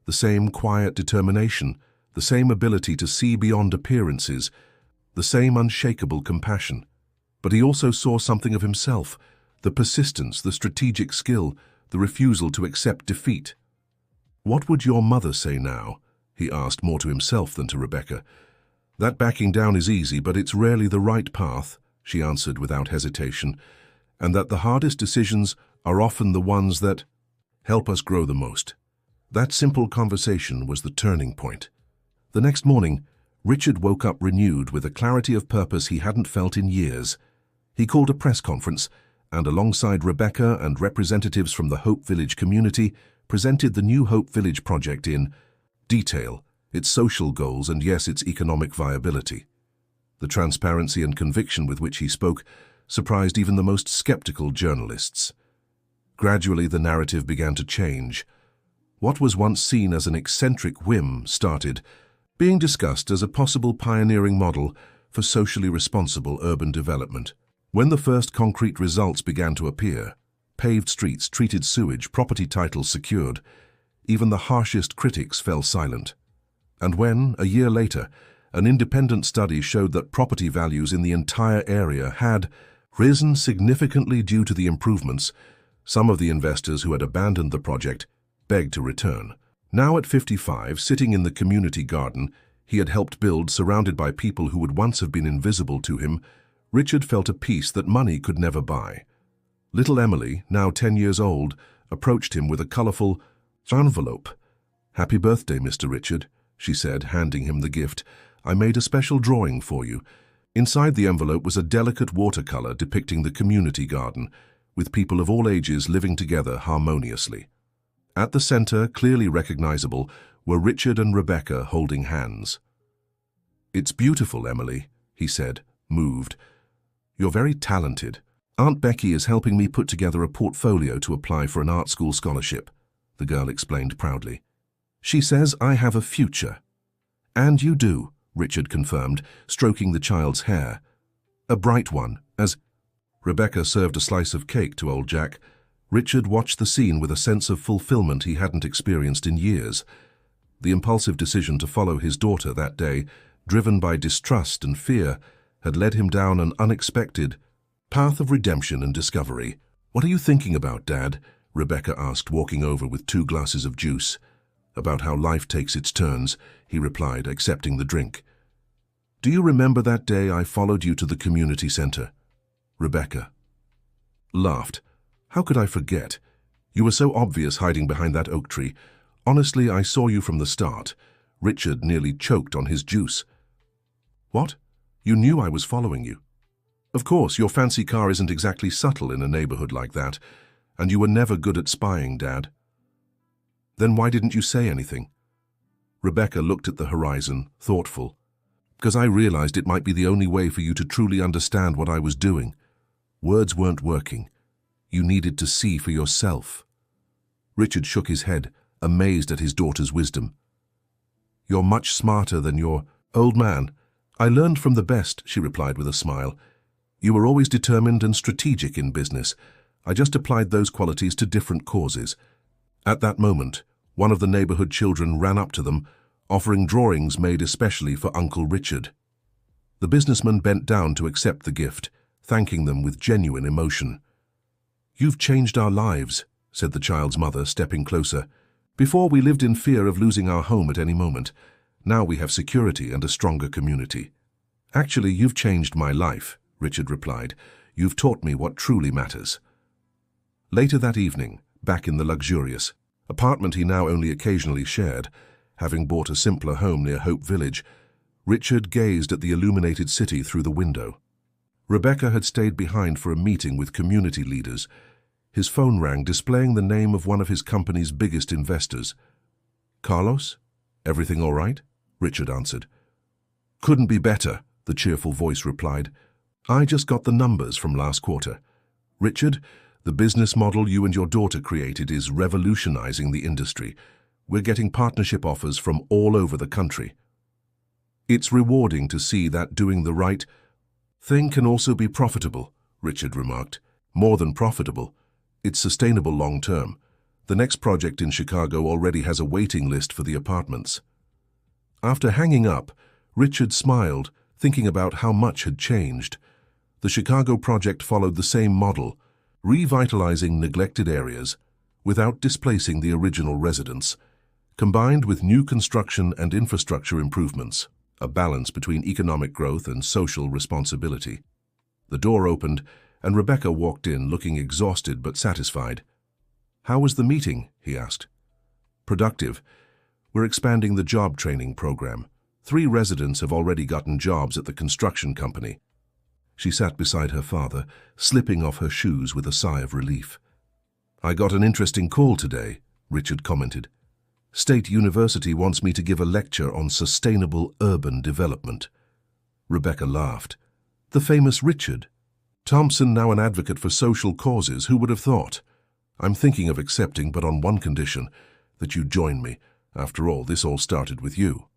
the same quiet determination, the same ability to see beyond appearances, the same unshakable compassion. But he also saw something of himself, the persistence, the strategic skill, the refusal to accept defeat. "What would your mother say now?" he asked, more to himself than to Rebecca. "That backing down is easy, but it's rarely the right path," she answered without hesitation, "and that the hardest decisions are often the ones that help us grow the most." That simple conversation was the turning point. The next morning, Richard woke up renewed with a clarity of purpose he hadn't felt in years. He called a press conference and, alongside Rebecca and representatives from the Hope Village community, presented the new Hope Village project in detail, its social goals and, yes, its economic viability. The transparency and conviction with which he spoke surprised even the most skeptical journalists. Gradually, the narrative began to change. What was once seen as an eccentric whim started being discussed as a possible pioneering model for socially responsible urban development. When the first concrete results began to appear, paved streets, treated sewage, property titles secured, even the harshest critics fell silent. And when, a year later, an independent study showed that property values in the entire area had risen significantly due to the improvements, some of the investors who had abandoned the project begged to return. Now at 55, sitting in the community garden he had helped build, surrounded by people who would once have been invisible to him, Richard felt a peace that money could never buy. Little Emily, now 10 years old, approached him with a colorful envelope. "Happy birthday, Mr. Richard," she said, handing him the gift. "I made a special drawing for you." Inside the envelope was a delicate watercolor depicting the community garden, with people of all ages living together harmoniously. At the center, clearly recognizable, were Richard and Rebecca holding hands. "It's beautiful, Emily," he said, moved. "You're very talented. Aunt Becky is helping me put together a portfolio to apply for an art school scholarship," the girl explained proudly. "She says I have a future." "And you do," Richard confirmed, stroking the child's hair. "A bright one," as Rebecca served a slice of cake to old Jack. Richard watched the scene with a sense of fulfillment he hadn't experienced in years. The impulsive decision to follow his daughter that day, driven by distrust and fear, had led him down an unexpected path of redemption and discovery. "What are you thinking about, Dad?" Rebecca asked, walking over with 2 glasses of juice. "About how life takes its turns," he replied, accepting the drink. "Do you remember that day I followed you to the community center?" Rebecca laughed. "How could I forget? You were so obvious hiding behind that oak tree. Honestly, I saw you from the start. Richard nearly choked on his juice. What? You knew I was following you? Of course, your fancy car isn't exactly subtle in a neighborhood like that, and you were never good at spying, Dad. Then why didn't you say anything? Rebecca looked at the horizon, thoughtful. Because I realized it might be the only way for you to truly understand what I was doing. Words weren't working. You needed to see for yourself. Richard shook his head, amazed at his daughter's wisdom. You're much smarter than your old man. I learned from the best, she replied with a smile. You were always determined and strategic in business. I just applied those qualities to different causes. At that moment, one of the neighborhood children ran up to them, offering drawings made especially for Uncle Richard. The businessman bent down to accept the gift, thanking them with genuine emotion. You've changed our lives, said the child's mother, stepping closer. Before we lived in fear of losing our home at any moment. Now we have security and a stronger community. Actually, you've changed my life, Richard replied. You've taught me what truly matters. Later that evening, back in the luxurious apartment he now only occasionally shared, having bought a simpler home near Hope Village, Richard gazed at the illuminated city through the window. Rebecca had stayed behind for a meeting with community leaders. His phone rang, displaying the name of one of his company's biggest investors. Carlos? Everything all right? Richard answered. Couldn't be better, the cheerful voice replied. I just got the numbers from last quarter. Richard, the business model you and your daughter created is revolutionizing the industry. We're getting partnership offers from all over the country. It's rewarding to see that doing the right thing can also be profitable, Richard remarked. More than profitable. It's sustainable long term. The next project in Chicago already has a waiting list for the apartments. After hanging up, Richard smiled, thinking about how much had changed. The Chicago project followed the same model, revitalizing neglected areas without displacing the original residents, combined with new construction and infrastructure improvements, a balance between economic growth and social responsibility. The door opened, and Rebecca walked in, looking exhausted but satisfied. How was the meeting? He asked. Productive. We're expanding the job training program. 3 residents have already gotten jobs at the construction company. She sat beside her father, slipping off her shoes with a sigh of relief. I got an interesting call today, Richard commented. State University wants me to give a lecture on sustainable urban development. Rebecca laughed. The famous Richard. Thompson, now an advocate for social causes, who would have thought? I'm thinking of accepting, but on one condition, that you join me. After all, this all started with you.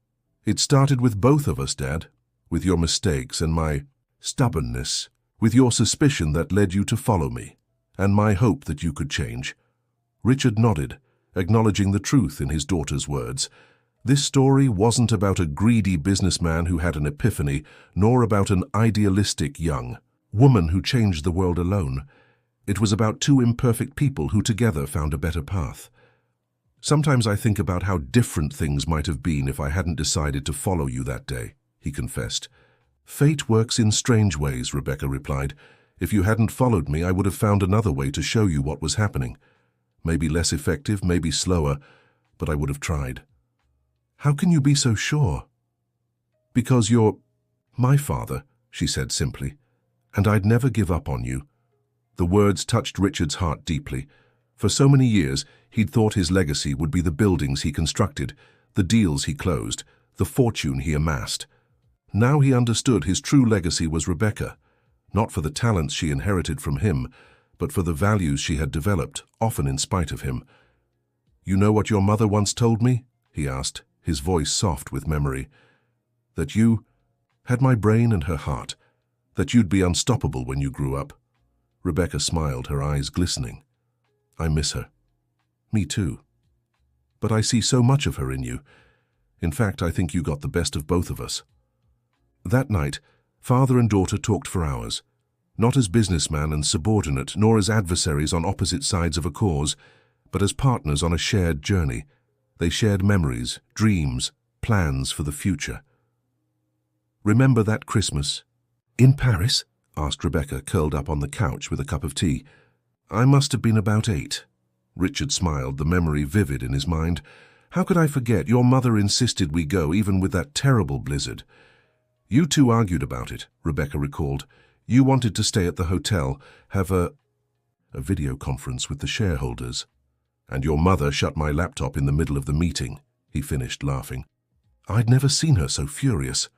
It started with both of us, Dad, with your mistakes and my stubbornness, with your suspicion that led you to follow me, and my hope that you could change. Richard nodded, acknowledging the truth in his daughter's words. This story wasn't about a greedy businessman who had an epiphany, nor about an idealistic young woman who changed the world alone. It was about 2 imperfect people who together found a better path. Sometimes I think about how different things might have been if I hadn't decided to follow you that day, he confessed. Fate works in strange ways, Rebecca replied. If you hadn't followed me, I would have found another way to show you what was happening. Maybe less effective, maybe slower, but I would have tried. How can you be so sure? Because you're my father, she said simply, and I'd never give up on you. The words touched Richard's heart deeply. For so many years, he'd thought his legacy would be the buildings he constructed, the deals he closed, the fortune he amassed. Now he understood his true legacy was Rebecca, not for the talents she inherited from him, but for the values she had developed, often in spite of him. You know what your mother once told me? He asked, his voice soft with memory. That you had my brain and her heart, that you'd be unstoppable when you grew up. Rebecca smiled, her eyes glistening. I miss her. Me too. But I see so much of her in you. In fact, I think you got the best of both of us. That night, father and daughter talked for hours, not as businessman and subordinate, nor as adversaries on opposite sides of a cause, but as partners on a shared journey. They shared memories, dreams, plans for the future. Remember that Christmas? In Paris? Asked Rebecca, curled up on the couch with a cup of tea. I must have been about 8. Richard smiled, the memory vivid in his mind. How could I forget? Your mother insisted we go, even with that terrible blizzard. You two argued about it, Rebecca recalled. You wanted to stay at the hotel, have a video conference with the shareholders. And your mother shut my laptop in the middle of the meeting, he finished, laughing. I'd never seen her so furious.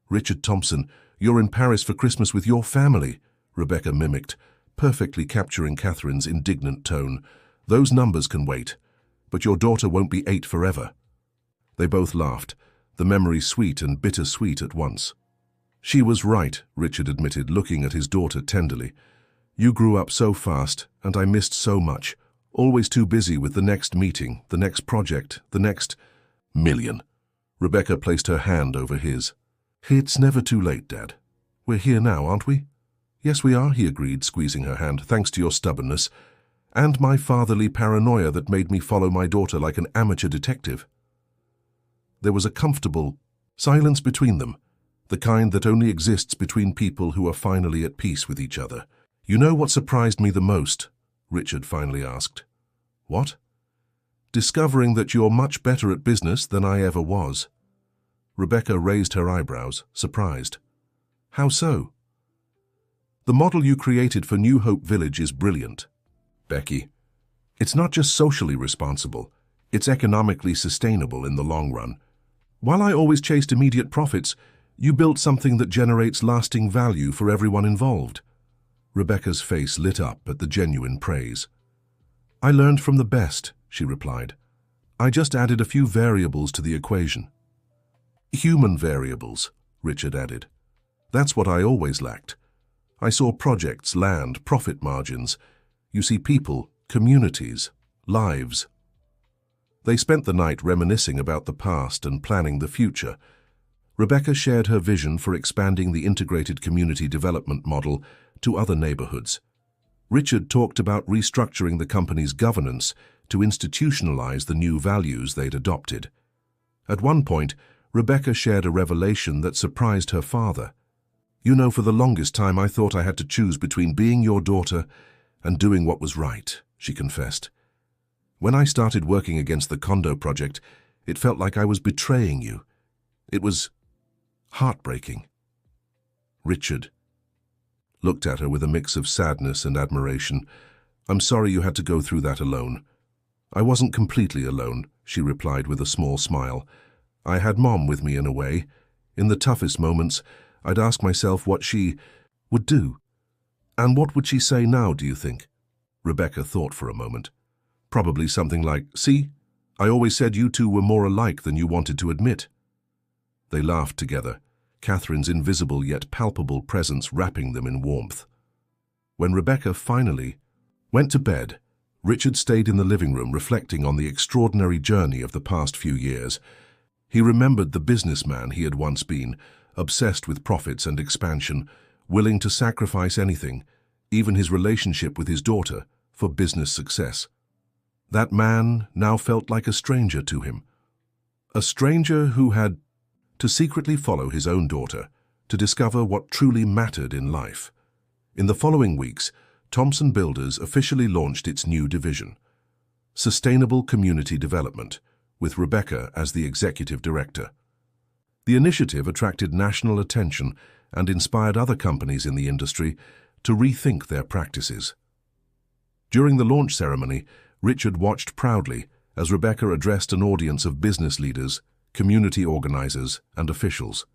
Richard Thompson, you're in Paris for Christmas with your family, Rebecca mimicked, perfectly capturing Catherine's indignant tone. Those numbers can wait, but your daughter won't be 8 forever. They both laughed, the memory sweet and bittersweet at once. She was right, Richard admitted, looking at his daughter tenderly. You grew up so fast, and I missed so much, always too busy with the next meeting, the next project, the next million. Rebecca placed her hand over his. It's never too late, Dad. We're here now, aren't we? Yes, we are, he agreed, squeezing her hand, thanks to your stubbornness, and my fatherly paranoia that made me follow my daughter like an amateur detective. There was a comfortable silence between them, the kind that only exists between people who are finally at peace with each other. You know what surprised me the most? Richard finally asked. What? Discovering that you're much better at business than I ever was. Rebecca raised her eyebrows, surprised. How so? The model you created for New Hope Village is brilliant. Becky, it's not just socially responsible, it's economically sustainable in the long run. While I always chased immediate profits, you built something that generates lasting value for everyone involved. Rebecca's face lit up at the genuine praise. I learned from the best, she replied. I just added a few variables to the equation. Human variables, Richard added. That's what I always lacked. I saw projects, land, profit margins. You see people, communities, lives. They spent the night reminiscing about the past and planning the future. Rebecca shared her vision for expanding the integrated community development model to other neighborhoods. Richard talked about restructuring the company's governance to institutionalize the new values they'd adopted. At one point, Rebecca shared a revelation that surprised her father. You know, for the longest time I thought I had to choose between being your daughter and doing what was right, she confessed. When I started working against the condo project, it felt like I was betraying you. It was heartbreaking. Richard looked at her with a mix of sadness and admiration. I'm sorry you had to go through that alone. I wasn't completely alone, she replied with a small smile. I had Mom with me in a way. In the toughest moments, I'd ask myself what she would do. And what would she say now, do you think? Rebecca thought for a moment. Probably something like, see, I always said you two were more alike than you wanted to admit. They laughed together, Catherine's invisible yet palpable presence wrapping them in warmth. When Rebecca finally went to bed, Richard stayed in the living room reflecting on the extraordinary journey of the past few years. He remembered the businessman he had once been, obsessed with profits and expansion, willing to sacrifice anything, even his relationship with his daughter, for business success. That man now felt like a stranger to him. A stranger who had to secretly follow his own daughter to discover what truly mattered in life. In the following weeks, Thompson Builders officially launched its new division, Sustainable Community Development, with Rebecca as the executive director. The initiative attracted national attention and inspired other companies in the industry to rethink their practices. During the launch ceremony, Richard watched proudly as Rebecca addressed an audience of business leaders, community organizers, and officials.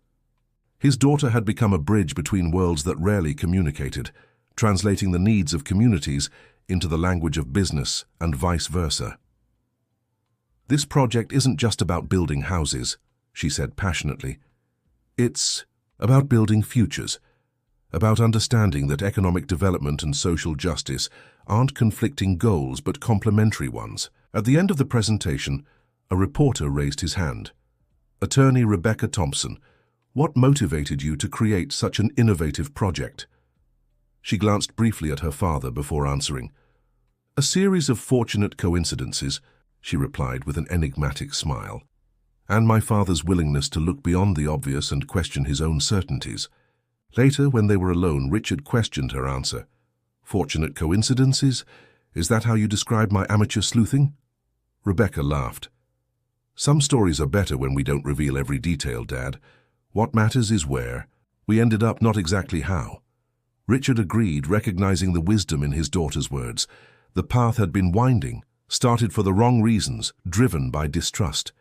His daughter had become a bridge between worlds that rarely communicated, translating the needs of communities into the language of business and vice versa. This project isn't just about building houses, she said passionately. It's about building futures, about understanding that economic development and social justice aren't conflicting goals but complementary ones. At the end of the presentation, a reporter raised his hand. Attorney Rebecca Thompson, what motivated you to create such an innovative project? She glanced briefly at her father before answering. A series of fortunate coincidences, she replied with an enigmatic smile, and my father's willingness to look beyond the obvious and question his own certainties. Later, when they were alone, Richard questioned her answer. Fortunate coincidences? Is that how you describe my amateur sleuthing? Rebecca laughed. Some stories are better when we don't reveal every detail, Dad. What matters is where. We ended up, not exactly how. Richard agreed, recognizing the wisdom in his daughter's words. The path had been winding, started for the wrong reasons, driven by distrust.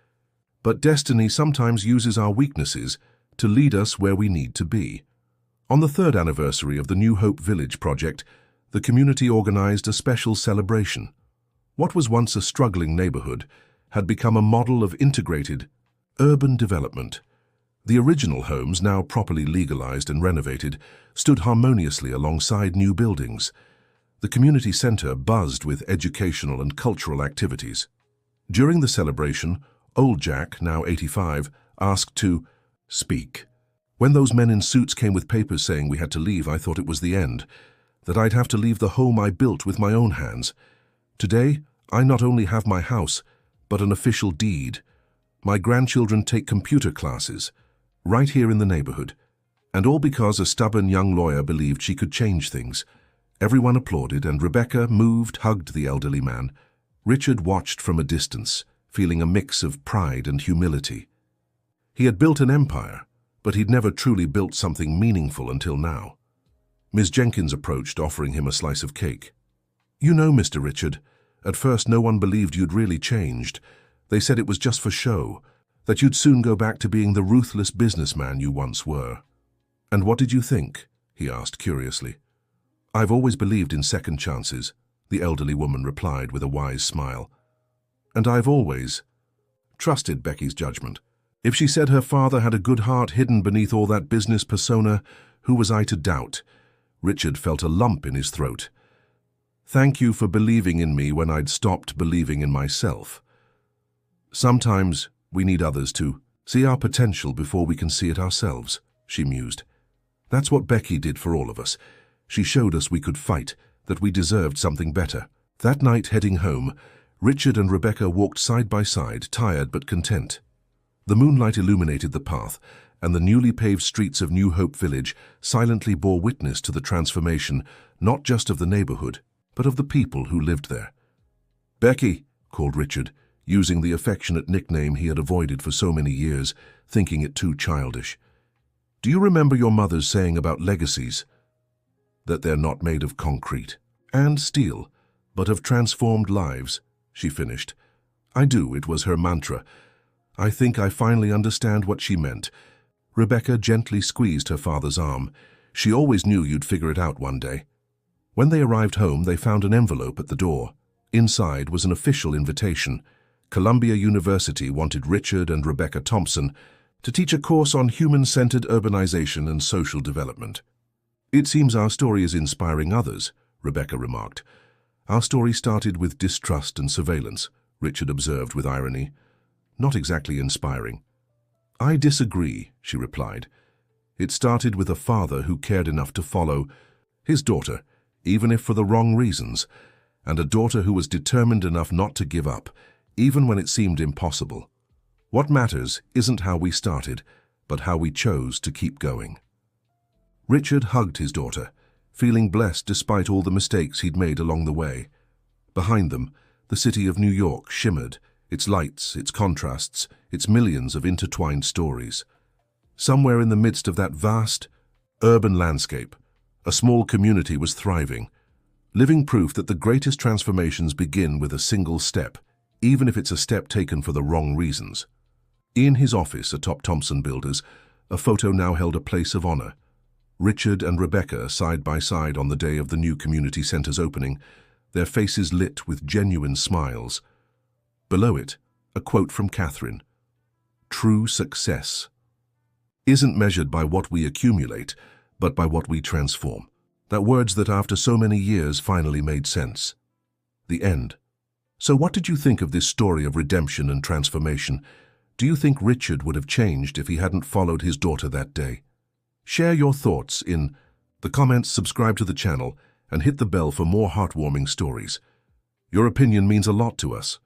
But destiny sometimes uses our weaknesses to lead us where we need to be. On the 3rd anniversary of the New Hope Village project, the community organized a special celebration. What was once a struggling neighborhood had become a model of integrated urban development. The original homes, now properly legalized and renovated, stood harmoniously alongside new buildings. The community center buzzed with educational and cultural activities. During the celebration, Old Jack, now 85, asked to speak. When those men in suits came with papers saying we had to leave, I thought it was the end, that I'd have to leave the home I built with my own hands. Today, I not only have my house, but an official deed. My grandchildren take computer classes, right here in the neighborhood, and all because a stubborn young lawyer believed she could change things. Everyone applauded, and Rebecca, moved, hugged the elderly man. Richard watched from a distance, feeling a mix of pride and humility. He had built an empire, but he'd never truly built something meaningful until now. Ms. Jenkins approached, offering him a slice of cake. "You know, Mr. Richard, at first no one believed you'd really changed. They said it was just for show, that you'd soon go back to being the ruthless businessman you once were." "And what did you think?" he asked curiously. "I've always believed in second chances," the elderly woman replied with a wise smile. "And I've always trusted Becky's judgment. If she said her father had a good heart hidden beneath all that business persona, who was I to doubt?" Richard felt a lump in his throat. "Thank you for believing in me when I'd stopped believing in myself. Sometimes we need others to see our potential before we can see it ourselves," she mused. "That's what Becky did for all of us. She showed us we could fight, that we deserved something better." That night, heading home, Richard and Rebecca walked side by side, tired but content. The moonlight illuminated the path, and the newly paved streets of New Hope Village silently bore witness to the transformation, not just of the neighborhood, but of the people who lived there. "Becky," called Richard, using the affectionate nickname he had avoided for so many years, thinking it too childish. "Do you remember your mother's saying about legacies? That they're not made of concrete and steel, but of transformed lives," she finished. "I do, it was her mantra. I think I finally understand what she meant." Rebecca gently squeezed her father's arm. "She always knew you'd figure it out one day." When they arrived home, they found an envelope at the door. Inside was an official invitation. Columbia University wanted Richard and Rebecca Thompson to teach a course on human-centered urbanization and social development. "It seems our story is inspiring others," Rebecca remarked. "Our story started with distrust and surveillance," Richard observed with irony. "Not exactly inspiring." "I disagree," she replied. "It started with a father who cared enough to follow his daughter, even if for the wrong reasons, and a daughter who was determined enough not to give up, even when it seemed impossible. What matters isn't how we started, but how we chose to keep going." Richard hugged his daughter, feeling blessed despite all the mistakes he'd made along the way. Behind them, the city of New York shimmered, its lights, its contrasts, its millions of intertwined stories. Somewhere in the midst of that vast, urban landscape, a small community was thriving, living proof that the greatest transformations begin with a single step, even if it's a step taken for the wrong reasons. In his office atop Thompson Builders, a photo now held a place of honor. Richard and Rebecca side by side on the day of the new community center's opening, their faces lit with genuine smiles. Below it, a quote from Catherine: "True success isn't measured by what we accumulate, but by what we transform." That words that after so many years finally made sense. The end. So what did you think of this story of redemption and transformation? Do you think Richard would have changed if he hadn't followed his daughter that day? Share your thoughts in the comments, subscribe to the channel, and hit the bell for more heartwarming stories. Your opinion means a lot to us.